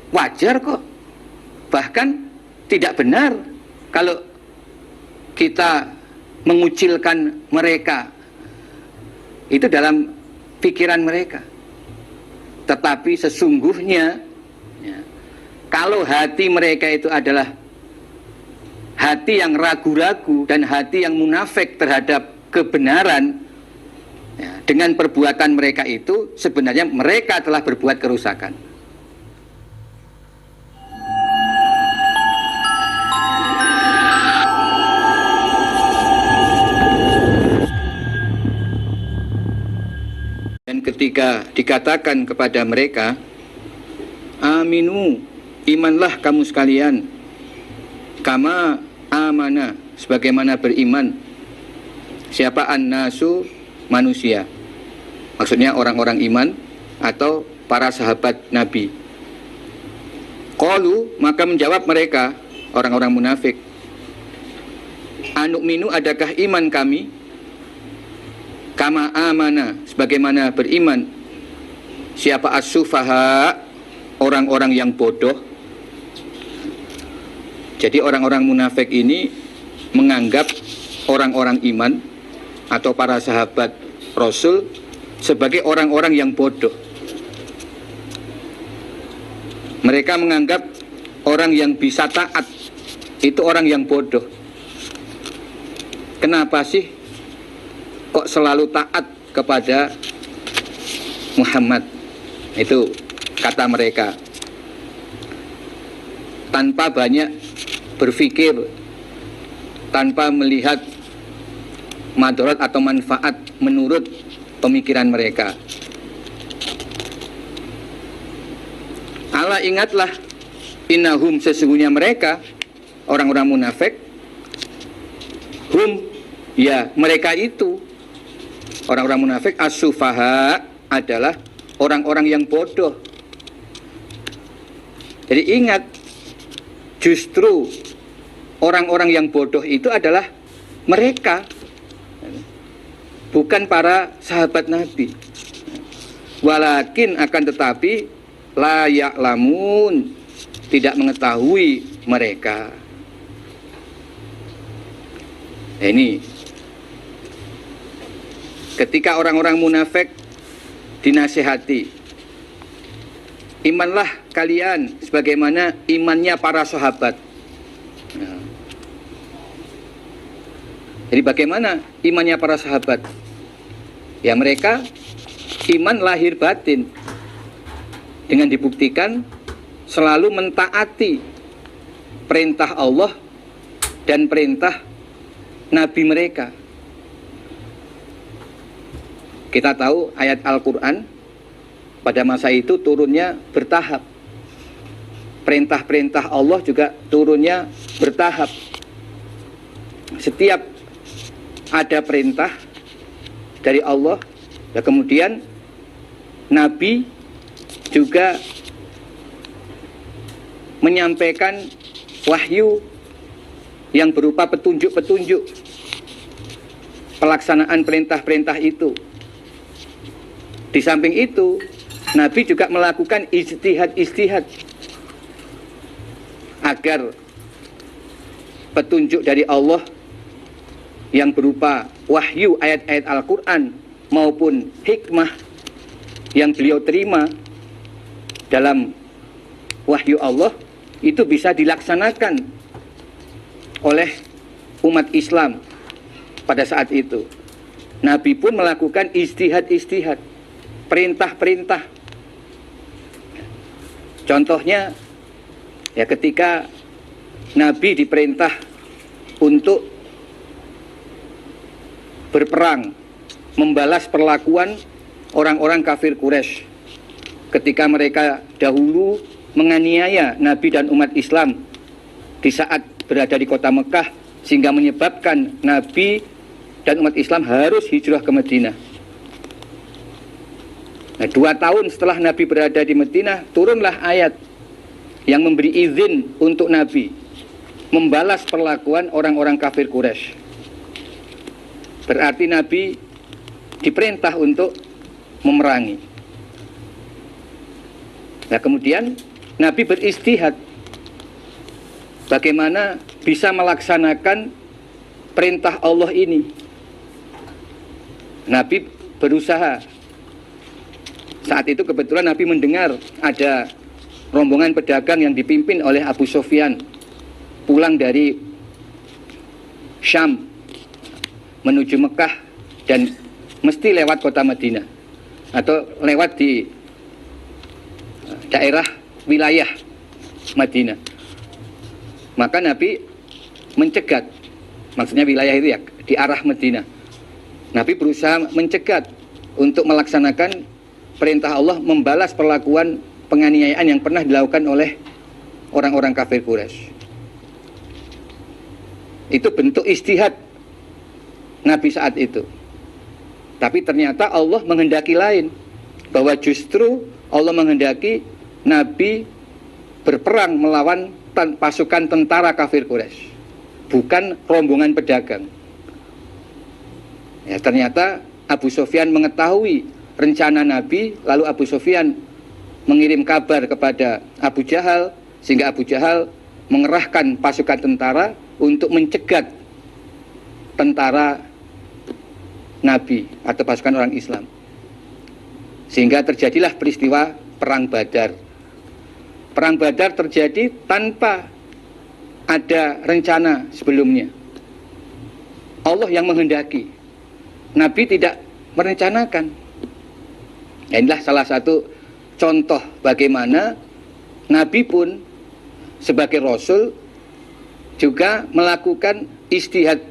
wajar kok. Bahkan tidak benar kalau kita mengucilkan mereka. Itu dalam pikiran mereka. Tetapi sesungguhnya kalau hati mereka itu adalah hati yang ragu-ragu dan hati yang munafik terhadap kebenaran, dengan perbuatan mereka itu sebenarnya mereka telah berbuat kerusakan. Dan ketika dikatakan kepada mereka, aminu, imanlah kamu sekalian, kama amana, sebagaimana beriman siapa an-nasu, manusia, maksudnya orang-orang iman atau para sahabat Nabi. Qalu, maka menjawab mereka orang-orang munafik, anu'minu, adakah iman kami, kama amana, sebagaimana beriman siapa as-sufaha, orang-orang yang bodoh. Jadi orang-orang munafik ini menganggap orang-orang iman atau para sahabat Rasul sebagai orang-orang yang bodoh. Mereka menganggap orang yang bisa taat itu orang yang bodoh. Kenapa sih kok selalu taat kepada Muhammad? Itu kata mereka, tanpa banyak berpikir, tanpa melihat madarat atau manfaat menurut pemikiran mereka. Allah, ingatlah, innahum, sesungguhnya mereka orang-orang munafik, hum, ya mereka itu orang-orang munafik, as-sufaha, adalah orang-orang yang bodoh. Jadi ingat, justru orang-orang yang bodoh itu adalah mereka, bukan para sahabat Nabi. Walakin, akan tetapi, la ya'lamun, tidak mengetahui mereka. Ini ketika orang-orang munafik dinasihati, imanlah kalian sebagaimana imannya para sahabat. Jadi bagaimana imannya para sahabat? Ya mereka iman lahir batin, dengan dibuktikan selalu mentaati perintah Allah dan perintah Nabi mereka. Kita tahu ayat Al-Quran pada masa itu turunnya bertahap. Perintah-perintah Allah juga turunnya bertahap. Setiap ada perintah dari Allah, ya kemudian Nabi juga menyampaikan wahyu yang berupa petunjuk-petunjuk pelaksanaan perintah-perintah itu. Di samping itu, Nabi juga melakukan ijtihad-ijtihad agar petunjuk dari Allah yang berupa wahyu ayat-ayat Al-Quran maupun hikmah yang beliau terima dalam wahyu Allah itu bisa dilaksanakan oleh umat Islam pada saat itu. Nabi pun melakukan ijtihad-ijtihad, perintah-perintah. Contohnya, ya ketika Nabi diperintah untuk berperang, membalas perlakuan orang-orang kafir Quraisy ketika mereka dahulu menganiaya Nabi dan umat Islam di saat berada di kota Mekah, sehingga menyebabkan Nabi dan umat Islam harus hijrah ke Madinah. Nah, 2 tahun setelah Nabi berada di Madinah, turunlah ayat yang memberi izin untuk Nabi membalas perlakuan orang-orang kafir Quraisy. Berarti Nabi diperintah untuk memerangi. Nah, kemudian Nabi beristihad bagaimana bisa melaksanakan perintah Allah ini. Nabi berusaha. Saat itu kebetulan Nabi mendengar ada rombongan pedagang yang dipimpin oleh Abu Sufyan pulang dari Syam menuju Mekah dan mesti lewat kota Madinah atau lewat di daerah wilayah Madinah. Maka Nabi mencegat, maksudnya wilayah itu ya, di arah Madinah. Nabi berusaha mencegat untuk melaksanakan perintah Allah membalas perlakuan penganiayaan yang pernah dilakukan oleh orang-orang kafir Quraisy. Itu bentuk istihad Nabi saat itu. Tapi ternyata Allah menghendaki lain, bahwa justru Allah menghendaki Nabi berperang melawan pasukan tentara kafir Quraisy, bukan rombongan pedagang. Ya, ternyata Abu Sufyan mengetahui rencana Nabi, lalu Abu Sufyan mengirim kabar kepada Abu Jahal, sehingga Abu Jahal mengerahkan pasukan tentara untuk mencegat tentara Nabi atau pasukan orang Islam. Sehingga terjadilah peristiwa Perang Badar. Perang Badar terjadi tanpa ada rencana sebelumnya. Allah yang menghendaki. Nabi tidak merencanakan. Inilah salah satu contoh bagaimana Nabi pun sebagai Rasul juga melakukan istihad.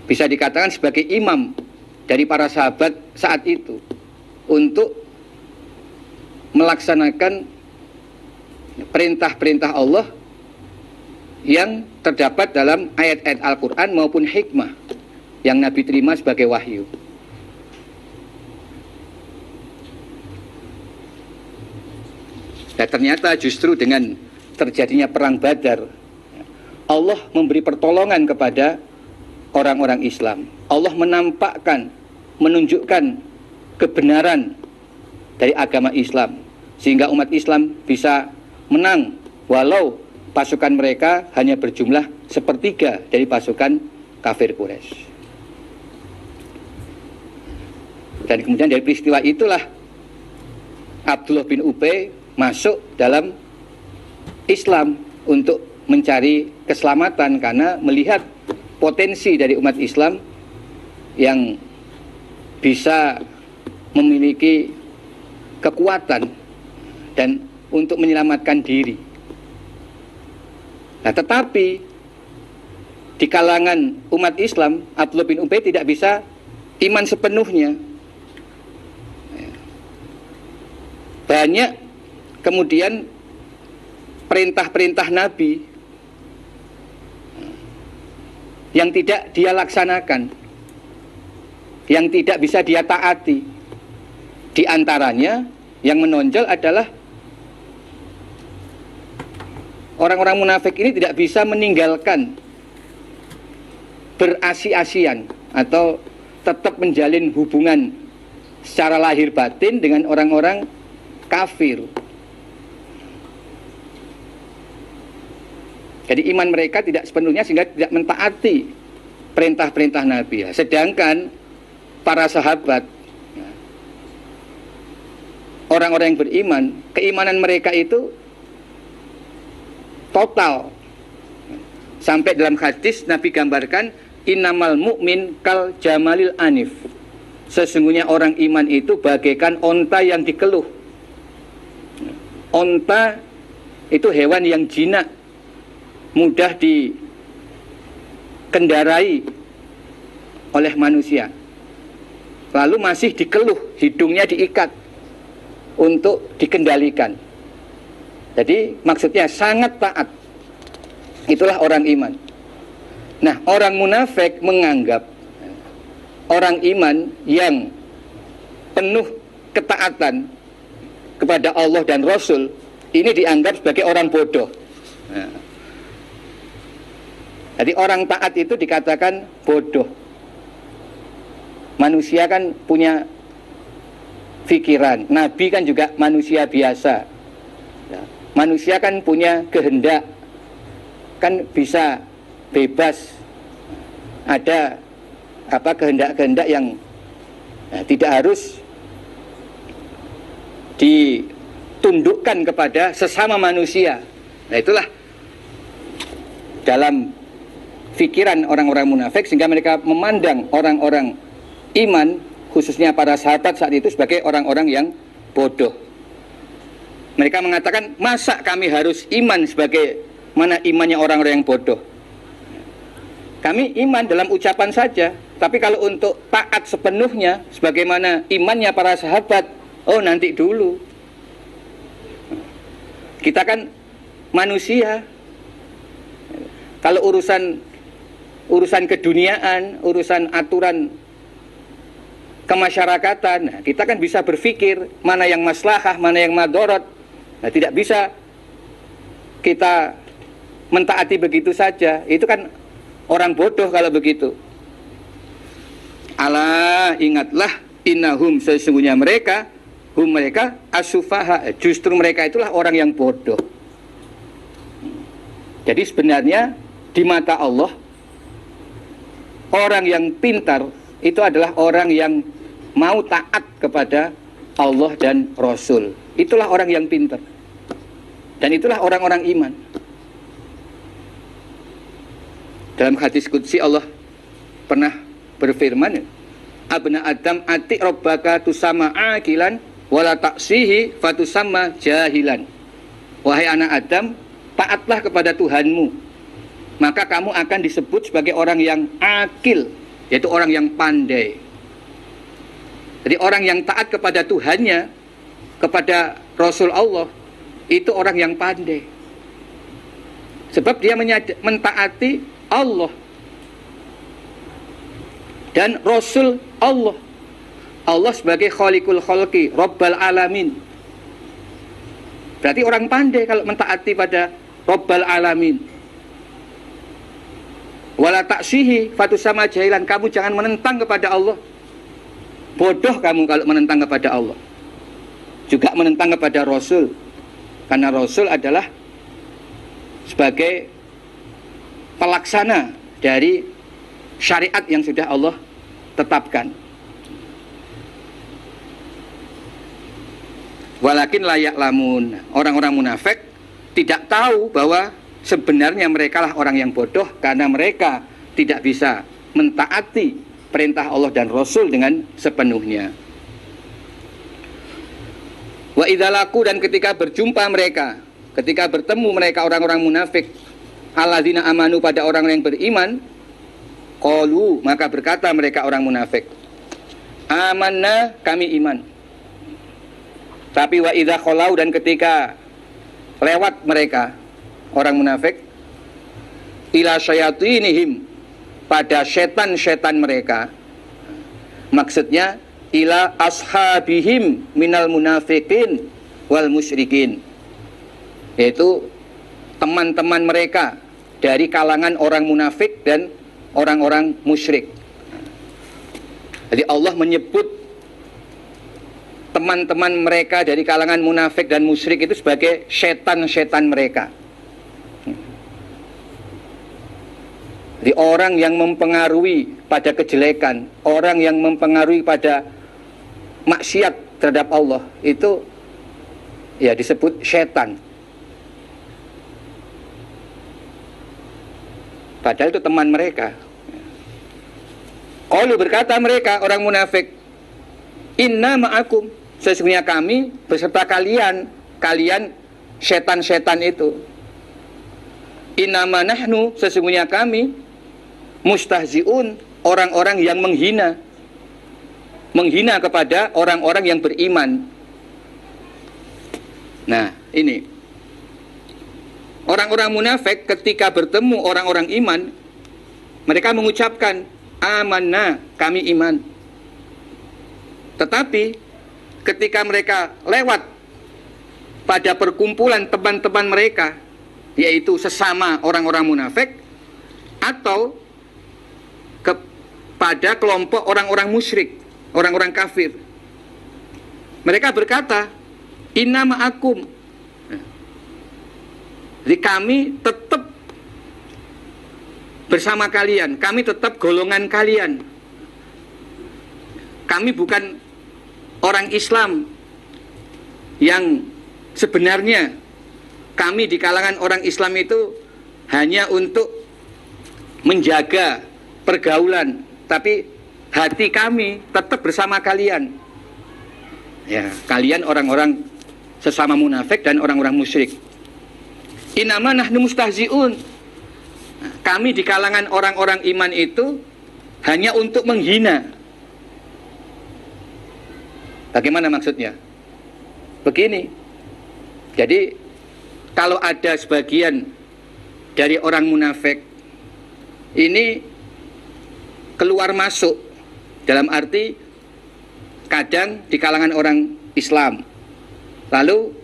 Bisa dikatakan sebagai imam dari para sahabat saat itu untuk melaksanakan perintah-perintah Allah yang terdapat dalam ayat-ayat Al-Quran maupun hikmah yang Nabi terima sebagai wahyu. Dan ternyata justru dengan terjadinya Perang Badar, Allah memberi pertolongan kepada orang-orang Islam. Allah menampakkan, menunjukkan kebenaran dari agama Islam, sehingga umat Islam bisa menang walau pasukan mereka hanya berjumlah 1/3 dari pasukan kafir Quraisy. Dan kemudian dari peristiwa itulah Abdullah bin Ubay masuk dalam Islam untuk mencari keselamatan, karena melihat potensi dari umat Islam yang bisa memiliki kekuatan dan untuk menyelamatkan diri. Nah, tetapi di kalangan umat Islam, Abdullah bin Ubay tidak bisa iman sepenuhnya. Banyak kemudian perintah-perintah Nabi yang tidak dia laksanakan, yang tidak bisa dia taati. Di antaranya yang menonjol adalah orang-orang munafik ini tidak bisa meninggalkan berasi-asian atau tetap menjalin hubungan secara lahir batin dengan orang-orang kafir. Jadi iman mereka tidak sepenuhnya, sehingga tidak mentaati perintah-perintah Nabi. Sedangkan para sahabat, orang-orang yang beriman, keimanan mereka itu total. Sampai dalam hadis Nabi gambarkan, innamal mu'min kal jamalil anif. Sesungguhnya orang iman itu bagaikan onta yang dikeluh. Onta itu hewan yang jinak, mudah dikendarai oleh manusia, lalu masih dikeluh, hidungnya diikat untuk dikendalikan. Jadi maksudnya sangat taat. Itulah orang iman. Nah, orang munafik menganggap orang iman yang penuh ketaatan kepada Allah dan Rasul, ini dianggap sebagai orang bodoh. Nah, jadi orang taat itu dikatakan bodoh. Manusia kan punya pikiran, Nabi kan juga manusia biasa. Manusia kan punya kehendak, kan bisa bebas. Ada kehendak-kehendak yang tidak harus ditundukkan kepada sesama manusia. Nah, itulah dalam pikiran orang-orang munafik, sehingga mereka memandang orang-orang iman, khususnya para sahabat saat itu, sebagai orang-orang yang bodoh. Mereka mengatakan, masa kami harus iman sebagai mana imannya orang-orang yang bodoh? Kami iman dalam ucapan saja, tapi kalau untuk taat sepenuhnya sebagaimana imannya para sahabat, oh nanti dulu. Kita kan manusia. Kalau urusan keduniaan, urusan aturan kemasyarakatan, nah, kita kan bisa berpikir mana yang maslahah, mana yang madorot. Nah, tidak bisa kita mentaati begitu saja. Itu kan orang bodoh kalau begitu. Ala, ingatlah, innahum, sesungguhnya mereka, mereka asufaha, justru mereka itulah orang yang bodoh. Jadi sebenarnya di mata Allah, orang yang pintar itu adalah orang yang mau taat kepada Allah dan Rasul. Itulah orang yang pintar. Dan itulah orang-orang iman. Dalam hadis qudsi Allah pernah berfirman, Abna Adam ati rabbaka tusama akilan wala taksihi fatusama jahilan. Wahai anak Adam, taatlah kepada Tuhanmu, maka kamu akan disebut sebagai orang yang akil, yaitu orang yang pandai. Jadi orang yang taat kepada Tuhannya, kepada Rasul Allah, itu orang yang pandai. Sebab dia mentaati Allah dan Rasul Allah. Allah sebagai Khaliqul Khalqi, Rabbal Alamin. Berarti orang pandai kalau mentaati pada Rabbal Alamin. Wala taksihi fatusama jahilan, kamu jangan menentang kepada Allah. Bodoh kamu kalau menentang kepada Allah. Juga menentang kepada Rasul. Karena Rasul adalah sebagai pelaksana dari syariat yang sudah Allah tetapkan. Walakin layak lamun, orang-orang munafik tidak tahu bahwa sebenarnya mereka lah orang yang bodoh, karena mereka tidak bisa mentaati perintah Allah dan Rasul dengan sepenuhnya. Wa idzalaku, dan ketika berjumpa mereka, ketika bertemu mereka orang-orang munafik, alladzina amanu, pada orang yang beriman, qalu, maka berkata mereka orang munafik, amanna, kami iman. Tapi wa idza khalau, dan ketika lewat mereka orang munafik, ila syayatinihim, pada setan-setan mereka, maksudnya ila ashabihim minal munafiqin wal musyrikin, yaitu teman-teman mereka dari kalangan orang munafik dan orang-orang musyrik. Jadi Allah menyebut teman-teman mereka dari kalangan munafik dan musyrik itu sebagai setan-setan mereka. Jadi orang yang mempengaruhi pada kejelekan, orang yang mempengaruhi pada maksiat terhadap Allah, itu ya disebut setan. Padahal itu teman mereka. Qalu, berkata mereka orang munafik, inna ma'akum, sesungguhnya kami beserta kalian, kalian setan-setan itu. Inna ma nahnu, sesungguhnya kami mustahziun, orang-orang yang menghina kepada orang-orang yang beriman. Nah, ini orang-orang munafik ketika bertemu orang-orang iman, mereka mengucapkan amanna, kami iman. Tetapi ketika mereka lewat pada perkumpulan teman-teman mereka, yaitu sesama orang-orang munafik, atau kepada kelompok orang-orang musyrik, orang-orang kafir. Mereka berkata, inna ma'akum. Jadi kami tetap bersama kalian, kami tetap golongan kalian. Kami bukan orang Islam yang sebenarnya. Kami di kalangan orang Islam itu hanya untuk menjaga pergaulan, tapi hati kami tetap bersama kalian. Ya, kalian orang-orang sesama munafik dan orang-orang musyrik. Innama nahnu mustahzi'un. Kami di kalangan orang-orang iman itu hanya untuk menghina. Bagaimana maksudnya? Begini. Jadi kalau ada sebagian dari orang munafik ini keluar masuk, dalam arti kadang di kalangan orang Islam, lalu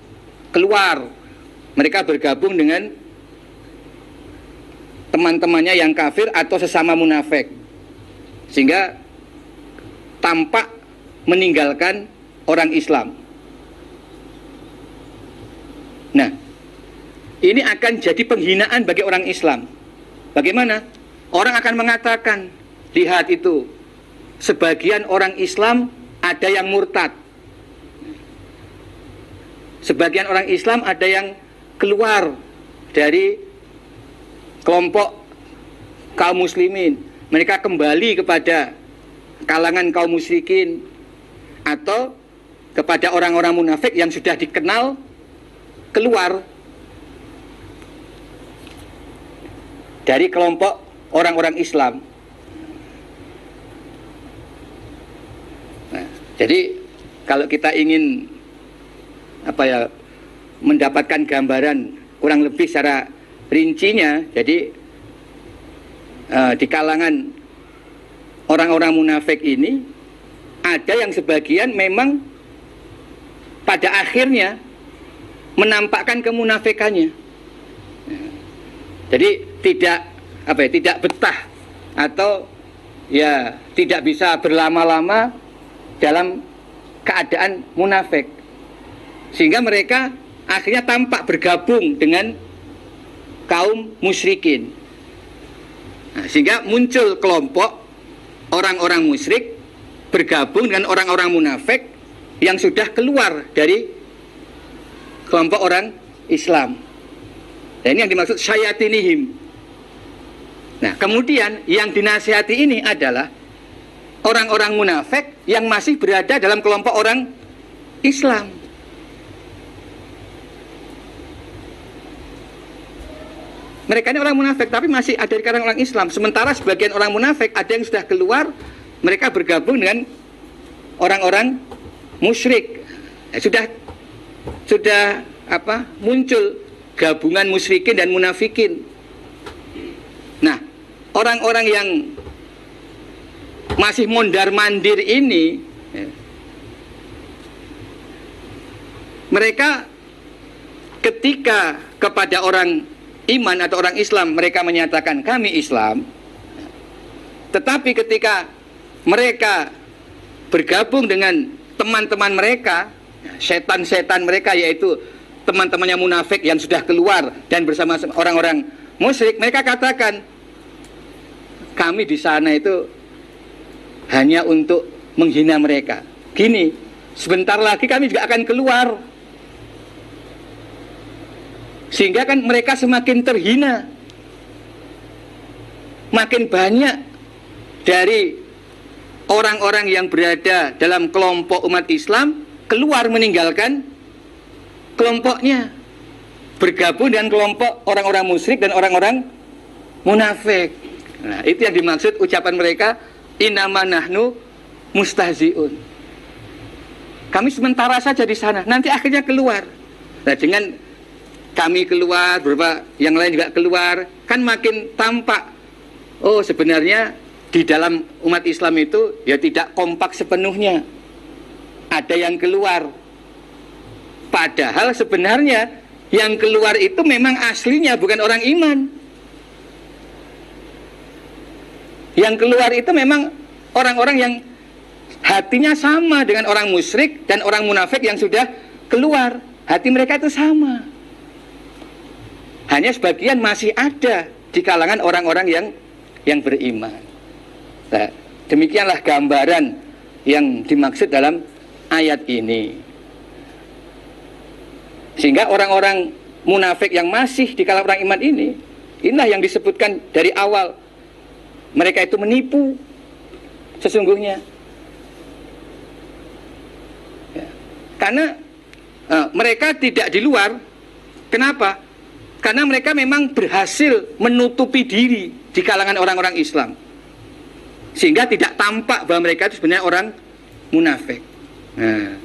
keluar, mereka bergabung dengan teman-temannya yang kafir atau sesama munafik, sehingga tampak meninggalkan orang Islam. Nah, ini akan jadi penghinaan bagi orang Islam. Bagaimana? Orang akan mengatakan, lihat itu, sebagian orang Islam ada yang murtad, sebagian orang Islam ada yang keluar dari kelompok kaum muslimin, mereka kembali kepada kalangan kaum musyrikin atau kepada orang-orang munafik yang sudah dikenal, keluar dari kelompok orang-orang Islam. Nah, jadi kalau kita ingin mendapatkan gambaran kurang lebih secara rincinya, jadi di kalangan orang-orang munafik ini ada yang sebagian memang pada akhirnya menampakkan kemunafikannya. Jadi tidak betah atau ya tidak bisa berlama-lama dalam keadaan munafik, sehingga mereka akhirnya tampak bergabung dengan kaum musyrikin. Nah, sehingga muncul kelompok orang-orang musyrik bergabung dengan orang-orang munafik yang sudah keluar dari kelompok orang Islam. Dan ini yang dimaksud syayatinihim. Nah, kemudian yang dinasihati ini adalah orang-orang munafik yang masih berada dalam kelompok orang Islam. Mereka ini orang munafik tapi masih ada di kalangan orang Islam. Sementara sebagian orang munafik ada yang sudah keluar, mereka bergabung dengan orang-orang musyrik. Sudah muncul gabungan musyrikin dan munafikin. Nah, orang-orang yang masih mondar-mandir ini, mereka ketika kepada orang iman atau orang Islam mereka menyatakan kami Islam, tetapi ketika mereka bergabung dengan teman-teman mereka, setan-setan mereka, yaitu teman-temannya munafik yang sudah keluar dan bersama orang-orang musyrik, mereka katakan kami di sana itu hanya untuk menghina mereka. Gini, sebentar lagi kami juga akan keluar, sehingga kan mereka semakin terhina. Makin banyak dari orang-orang yang berada dalam kelompok umat Islam keluar meninggalkan kelompoknya, bergabung dengan kelompok orang-orang musyrik dan orang-orang munafik. Nah, itu yang dimaksud ucapan mereka, innama nahnu mustahzi'un. Kami sementara saja di sana, nanti akhirnya keluar. Nah, dengan kami keluar, beberapa yang lain juga keluar, kan makin tampak, oh sebenarnya di dalam umat Islam itu ya tidak kompak sepenuhnya. ada yang keluar. Padahal sebenarnya yang keluar itu memang aslinya bukan orang iman. Yang keluar itu memang orang-orang yang hatinya sama dengan orang musyrik dan orang munafik yang sudah keluar. Hati mereka itu sama. Hanya sebagian masih ada di kalangan orang-orang yang beriman. Nah, demikianlah gambaran yang dimaksud dalam ayat ini. Sehingga orang-orang munafik yang masih di kalangan orang iman ini, inilah yang disebutkan dari awal. Mereka itu menipu sesungguhnya. Ya. Karena mereka tidak di luar. Kenapa? Karena mereka memang berhasil menutupi diri di kalangan orang-orang Islam. Sehingga tidak tampak bahwa mereka itu sebenarnya orang munafik. Nah,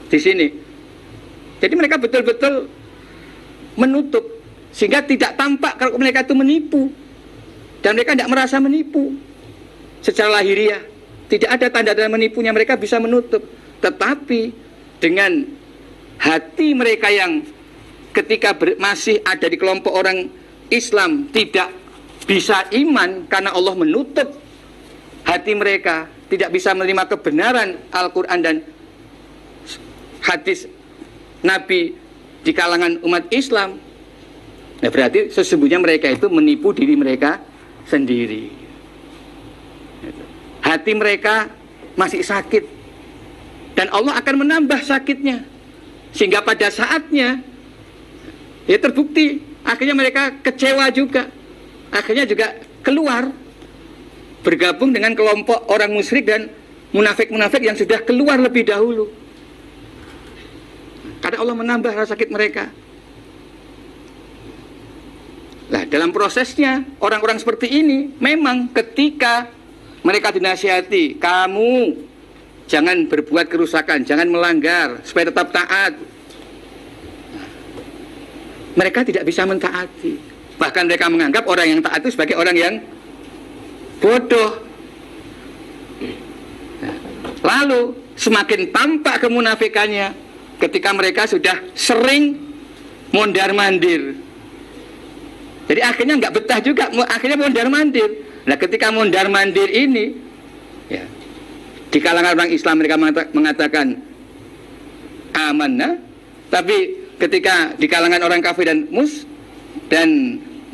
di sini. Jadi mereka betul-betul menutup. Sehingga tidak tampak kalau mereka itu menipu. Dan mereka tidak merasa menipu. Secara lahiriah. Tidak ada tanda-tanda menipunya, mereka bisa menutup. Tetapi dengan hati mereka yang ketika masih ada di kelompok orang Islam tidak bisa iman karena Allah menutup hati mereka, tidak bisa menerima kebenaran Al-Quran dan hadis Nabi di kalangan umat Islam. Nah, berarti sesungguhnya mereka itu menipu diri mereka sendiri. Hati mereka masih sakit dan Allah akan menambah sakitnya, sehingga pada saatnya ya terbukti, akhirnya mereka kecewa juga, akhirnya juga keluar bergabung dengan kelompok orang musyrik dan munafik-munafik yang sudah keluar lebih dahulu. Karena Allah menambah rasa sakit mereka. Nah, dalam prosesnya orang-orang seperti ini memang ketika mereka dinasihati, kamu jangan berbuat kerusakan, jangan melanggar supaya tetap taat. Mereka tidak bisa mentaati. Bahkan mereka menganggap orang yang taat itu sebagai orang yang bodoh. Lalu semakin tampak kemunafikannya ketika mereka sudah sering mondar-mandir. Jadi akhirnya nggak betah juga, akhirnya mondar-mandir. Nah, ketika mondar-mandir ini, ya, di kalangan orang Islam mereka mengatakan amanah, tapi ketika di kalangan orang kafir dan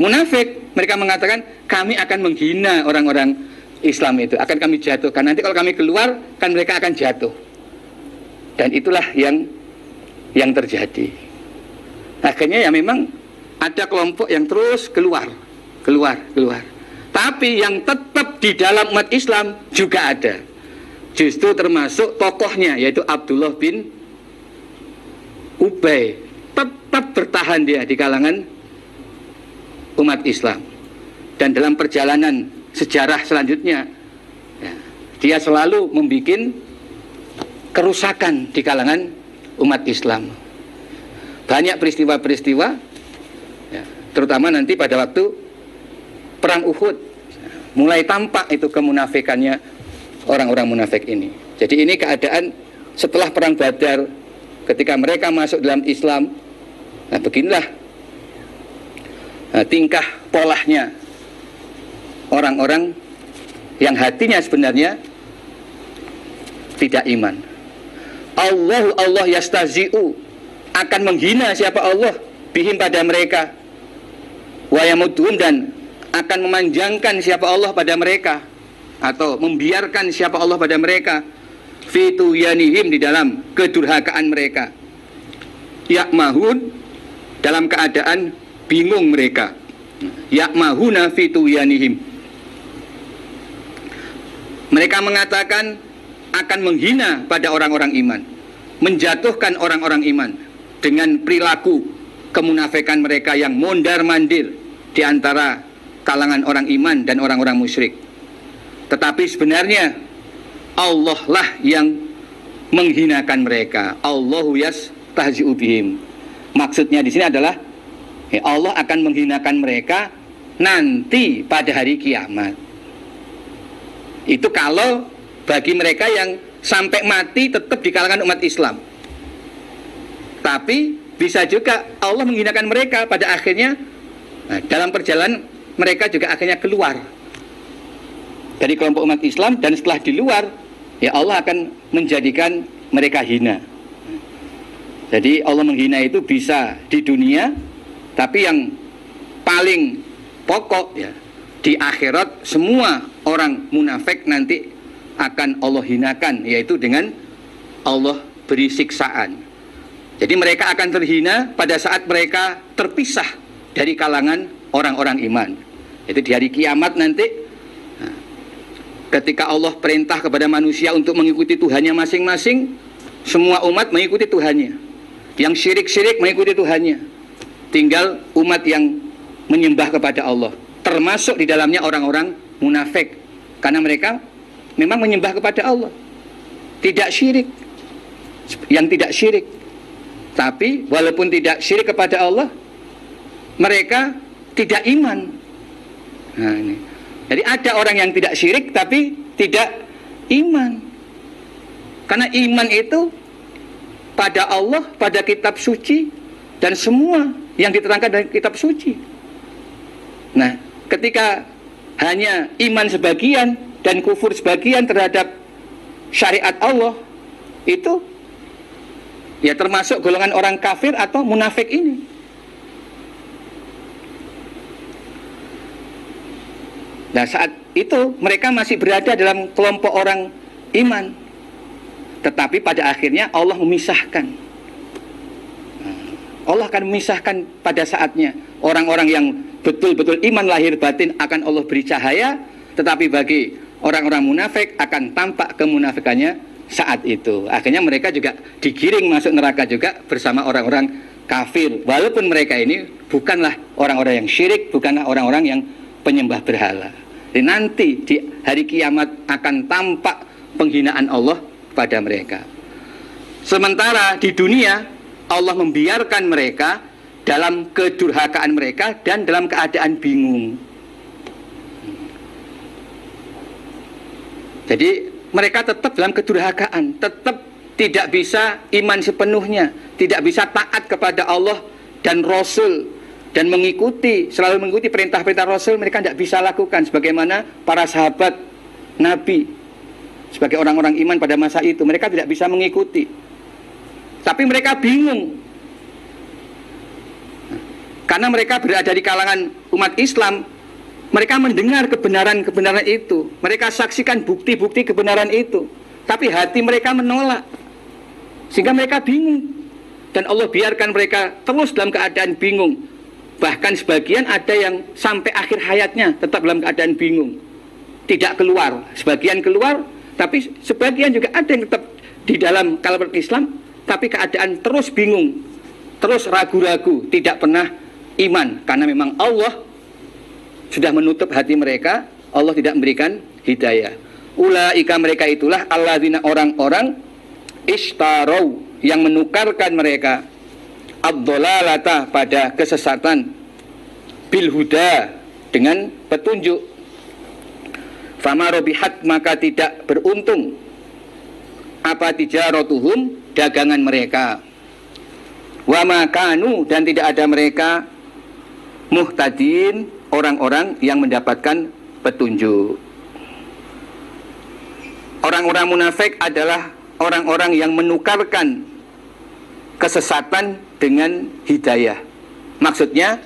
munafik, mereka mengatakan kami akan menghina orang-orang Islam itu, akan kami jatuhkan. Nanti kalau kami keluar, kan mereka akan jatuh. Dan itulah yang terjadi. Akhirnya ya memang ada kelompok yang terus keluar. Tapi yang tetap di dalam umat Islam juga ada. Justru termasuk tokohnya, yaitu Abdullah bin Ubay. Tetap bertahan dia di kalangan umat Islam. Dan dalam perjalanan sejarah selanjutnya, ya, dia selalu membuat kerusakan di kalangan umat Islam. Banyak peristiwa-peristiwa, ya, terutama nanti pada waktu perang Uhud, mulai tampak itu kemunafikannya orang-orang munafik ini. Jadi ini keadaan setelah perang Badar, ketika mereka masuk dalam Islam. Nah, beginilah tingkah polahnya orang-orang yang hatinya sebenarnya tidak iman. Allah yastazi'u, akan menghina siapa Allah bihim pada mereka, wa yamudhum, dan akan memanjangkan siapa Allah pada mereka, atau membiarkan siapa Allah pada mereka, fitu yanihim, di dalam kedurhakaan mereka, yakmahun, dalam keadaan bingung mereka, yakmahuna fitu yanihim, mereka mengatakan akan menghina pada orang-orang iman, menjatuhkan orang-orang iman dengan perilaku kemunafikan mereka yang mondar-mandir di antara kalangan orang iman dan orang-orang musyrik. Tetapi sebenarnya Allah lah yang menghinakan mereka. Allahu yastahzi'u bihim. Maksudnya di sini adalah Allah akan menghinakan mereka nanti pada hari kiamat. Itu kalau bagi mereka yang sampai mati tetap di kalangan umat Islam. Tapi bisa juga Allah menghinakan mereka pada akhirnya. Nah, dalam perjalanan mereka juga akhirnya keluar dari kelompok umat Islam, dan setelah di luar, ya Allah akan menjadikan mereka hina. Jadi Allah menghina itu bisa di dunia, tapi yang paling pokok ya di akhirat semua orang munafik nanti akan Allah hinakan, yaitu dengan Allah beri siksaan. Jadi mereka akan terhina pada saat mereka terpisah dari kalangan orang-orang iman. Itu di hari kiamat nanti, ketika Allah perintah kepada manusia untuk mengikuti Tuhannya masing-masing, semua umat mengikuti Tuhannya. Yang syirik-syirik mengikuti Tuhannya. Tinggal umat yang menyembah kepada Allah, termasuk di dalamnya orang-orang munafik, karena mereka memang menyembah kepada Allah, tidak syirik. Yang tidak syirik, tapi walaupun tidak syirik kepada Allah, mereka tidak iman. Nah, ini. Jadi ada orang yang tidak syirik tapi tidak iman. Karena iman itu pada Allah, pada kitab suci, dan semua yang diterangkan dari kitab suci. Nah, ketika hanya iman sebagian dan kufur sebagian terhadap syariat Allah, itu ya termasuk golongan orang kafir atau munafik ini. Nah, saat itu mereka masih berada dalam kelompok orang iman, tetapi pada akhirnya Allah memisahkan. Allah akan memisahkan pada saatnya. Orang-orang yang betul-betul iman lahir batin akan Allah beri cahaya, tetapi bagi orang-orang munafik akan tampak kemunafikannya saat itu. Akhirnya mereka juga digiring masuk neraka juga bersama orang-orang kafir, walaupun mereka ini bukanlah orang-orang yang syirik, bukanlah orang-orang yang penyembah berhala. Jadi nanti di hari kiamat akan tampak penghinaan Allah pada mereka. Sementara di dunia Allah membiarkan mereka dalam kedurhakaan mereka dan dalam keadaan bingung. Jadi mereka tetap dalam kedurhakaan, tetap tidak bisa iman sepenuhnya, tidak bisa taat kepada Allah dan Rasul, dan selalu mengikuti perintah-perintah Rasul. Mereka tidak bisa lakukan sebagaimana para sahabat Nabi, sebagai orang-orang iman pada masa itu. Mereka tidak bisa mengikuti, tapi mereka bingung karena mereka berada di kalangan umat Islam. Mereka mendengar kebenaran-kebenaran itu, mereka saksikan bukti-bukti kebenaran itu, tapi hati mereka menolak, sehingga mereka bingung. Dan Allah biarkan mereka terus dalam keadaan bingung. Bahkan sebagian ada yang sampai akhir hayatnya tetap dalam keadaan bingung, tidak keluar. Sebagian keluar, tapi sebagian juga ada yang tetap di dalam kalangan Islam, tapi keadaan terus bingung, terus ragu-ragu, tidak pernah iman, karena memang Allah sudah menutup hati mereka. Allah tidak memberikan hidayah. Ulaika, mereka itulah alladzina, orang-orang ishtarau, yang menukarkan mereka ad-dhalalata, pada kesesatan, bil huda, dengan petunjuk. Fama robihat, maka tidak beruntung apa tijaratuhum, dagangan mereka. Wa makanu, dan tidak ada mereka muhtadin, orang-orang yang mendapatkan petunjuk. Orang-orang munafik adalah orang-orang yang menukarkan kesesatan dengan hidayah. Maksudnya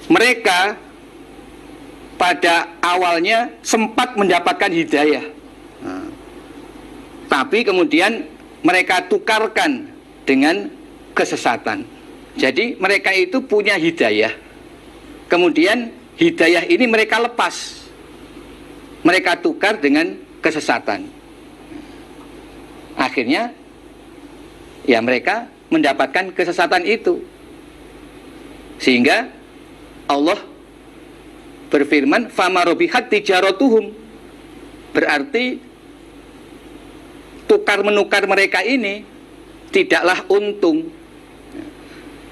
mereka pada awalnya sempat mendapatkan hidayah, tapi kemudian mereka tukarkan dengan kesesatan. Jadi mereka itu punya hidayah, kemudian hidayah ini mereka lepas, mereka tukar dengan kesesatan. Akhirnya ya mereka mendapatkan kesesatan itu, sehingga Allah berfirman fama robihat tijaratuhum, berarti tukar menukar mereka ini tidaklah untung.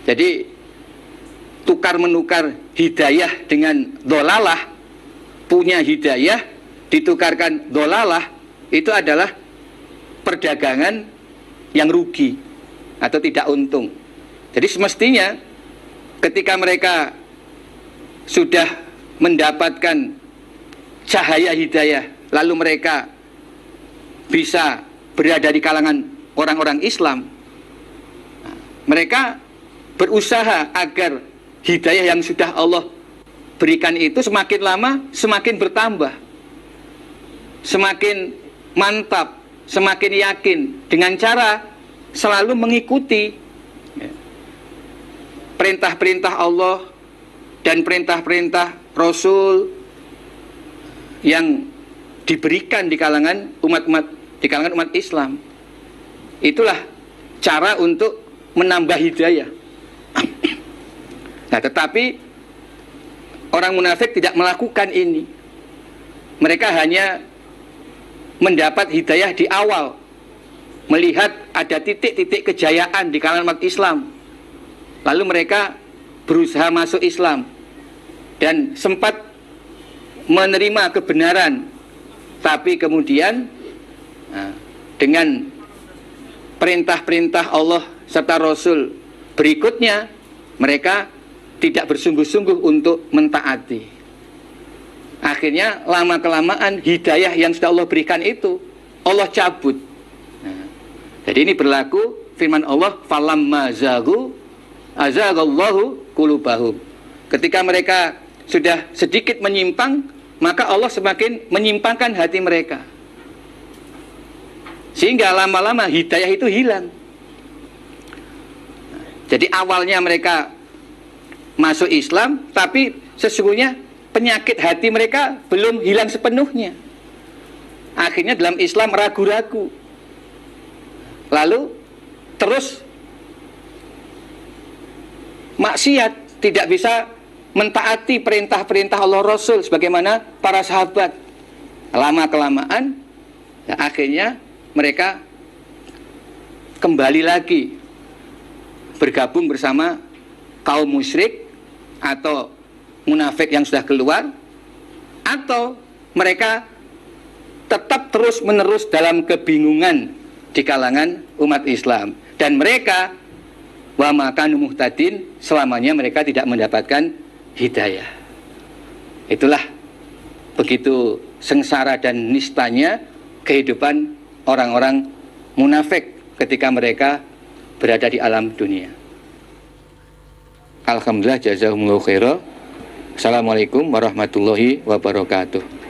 Jadi tukar menukar hidayah dengan dolalah, punya hidayah ditukarkan dolalah, itu adalah perdagangan yang rugi atau tidak untung. Jadi semestinya ketika mereka sudah mendapatkan cahaya hidayah, lalu mereka bisa berada di kalangan orang-orang Islam, mereka berusaha agar hidayah yang sudah Allah berikan itu semakin lama semakin bertambah, semakin mantap, semakin yakin, dengan cara selalu mengikuti perintah-perintah Allah dan perintah-perintah Rasul yang diberikan di kalangan umat Islam. Itulah cara untuk menambah hidayah. Nah, tetapi orang munafik tidak melakukan ini. Mereka hanya mendapat hidayah di awal, melihat ada titik-titik kejayaan di kalangan umat Islam, lalu mereka berusaha masuk Islam dan sempat menerima kebenaran, tapi kemudian dengan perintah-perintah Allah serta Rasul berikutnya mereka tidak bersungguh-sungguh untuk mentaati. Akhirnya lama-kelamaan hidayah yang sudah Allah berikan itu Allah cabut. Jadi ini berlaku firman Allah, falamma zaghu azaghallahu qulubahum. Ketika mereka sudah sedikit menyimpang, maka Allah semakin menyimpangkan hati mereka, sehingga lama-lama hidayah itu hilang. Jadi awalnya mereka masuk Islam, tapi sesungguhnya penyakit hati mereka belum hilang sepenuhnya. Akhirnya dalam Islam ragu-ragu, lalu terus maksiat, tidak bisa mentaati perintah-perintah Allah Rasul sebagaimana para sahabat. Lama-kelamaan akhirnya mereka kembali lagi bergabung bersama kaum musyrik atau munafik yang sudah keluar, atau mereka tetap terus-menerus dalam kebingungan di kalangan umat Islam, dan mereka wa makanu muhtadin, selamanya mereka tidak mendapatkan hidayah. Itulah begitu sengsara dan nistanya kehidupan orang-orang munafik ketika mereka berada di alam dunia. Alhamdulillah, jazakumullahu khairan. Assalamualaikum warahmatullahi wabarakatuh.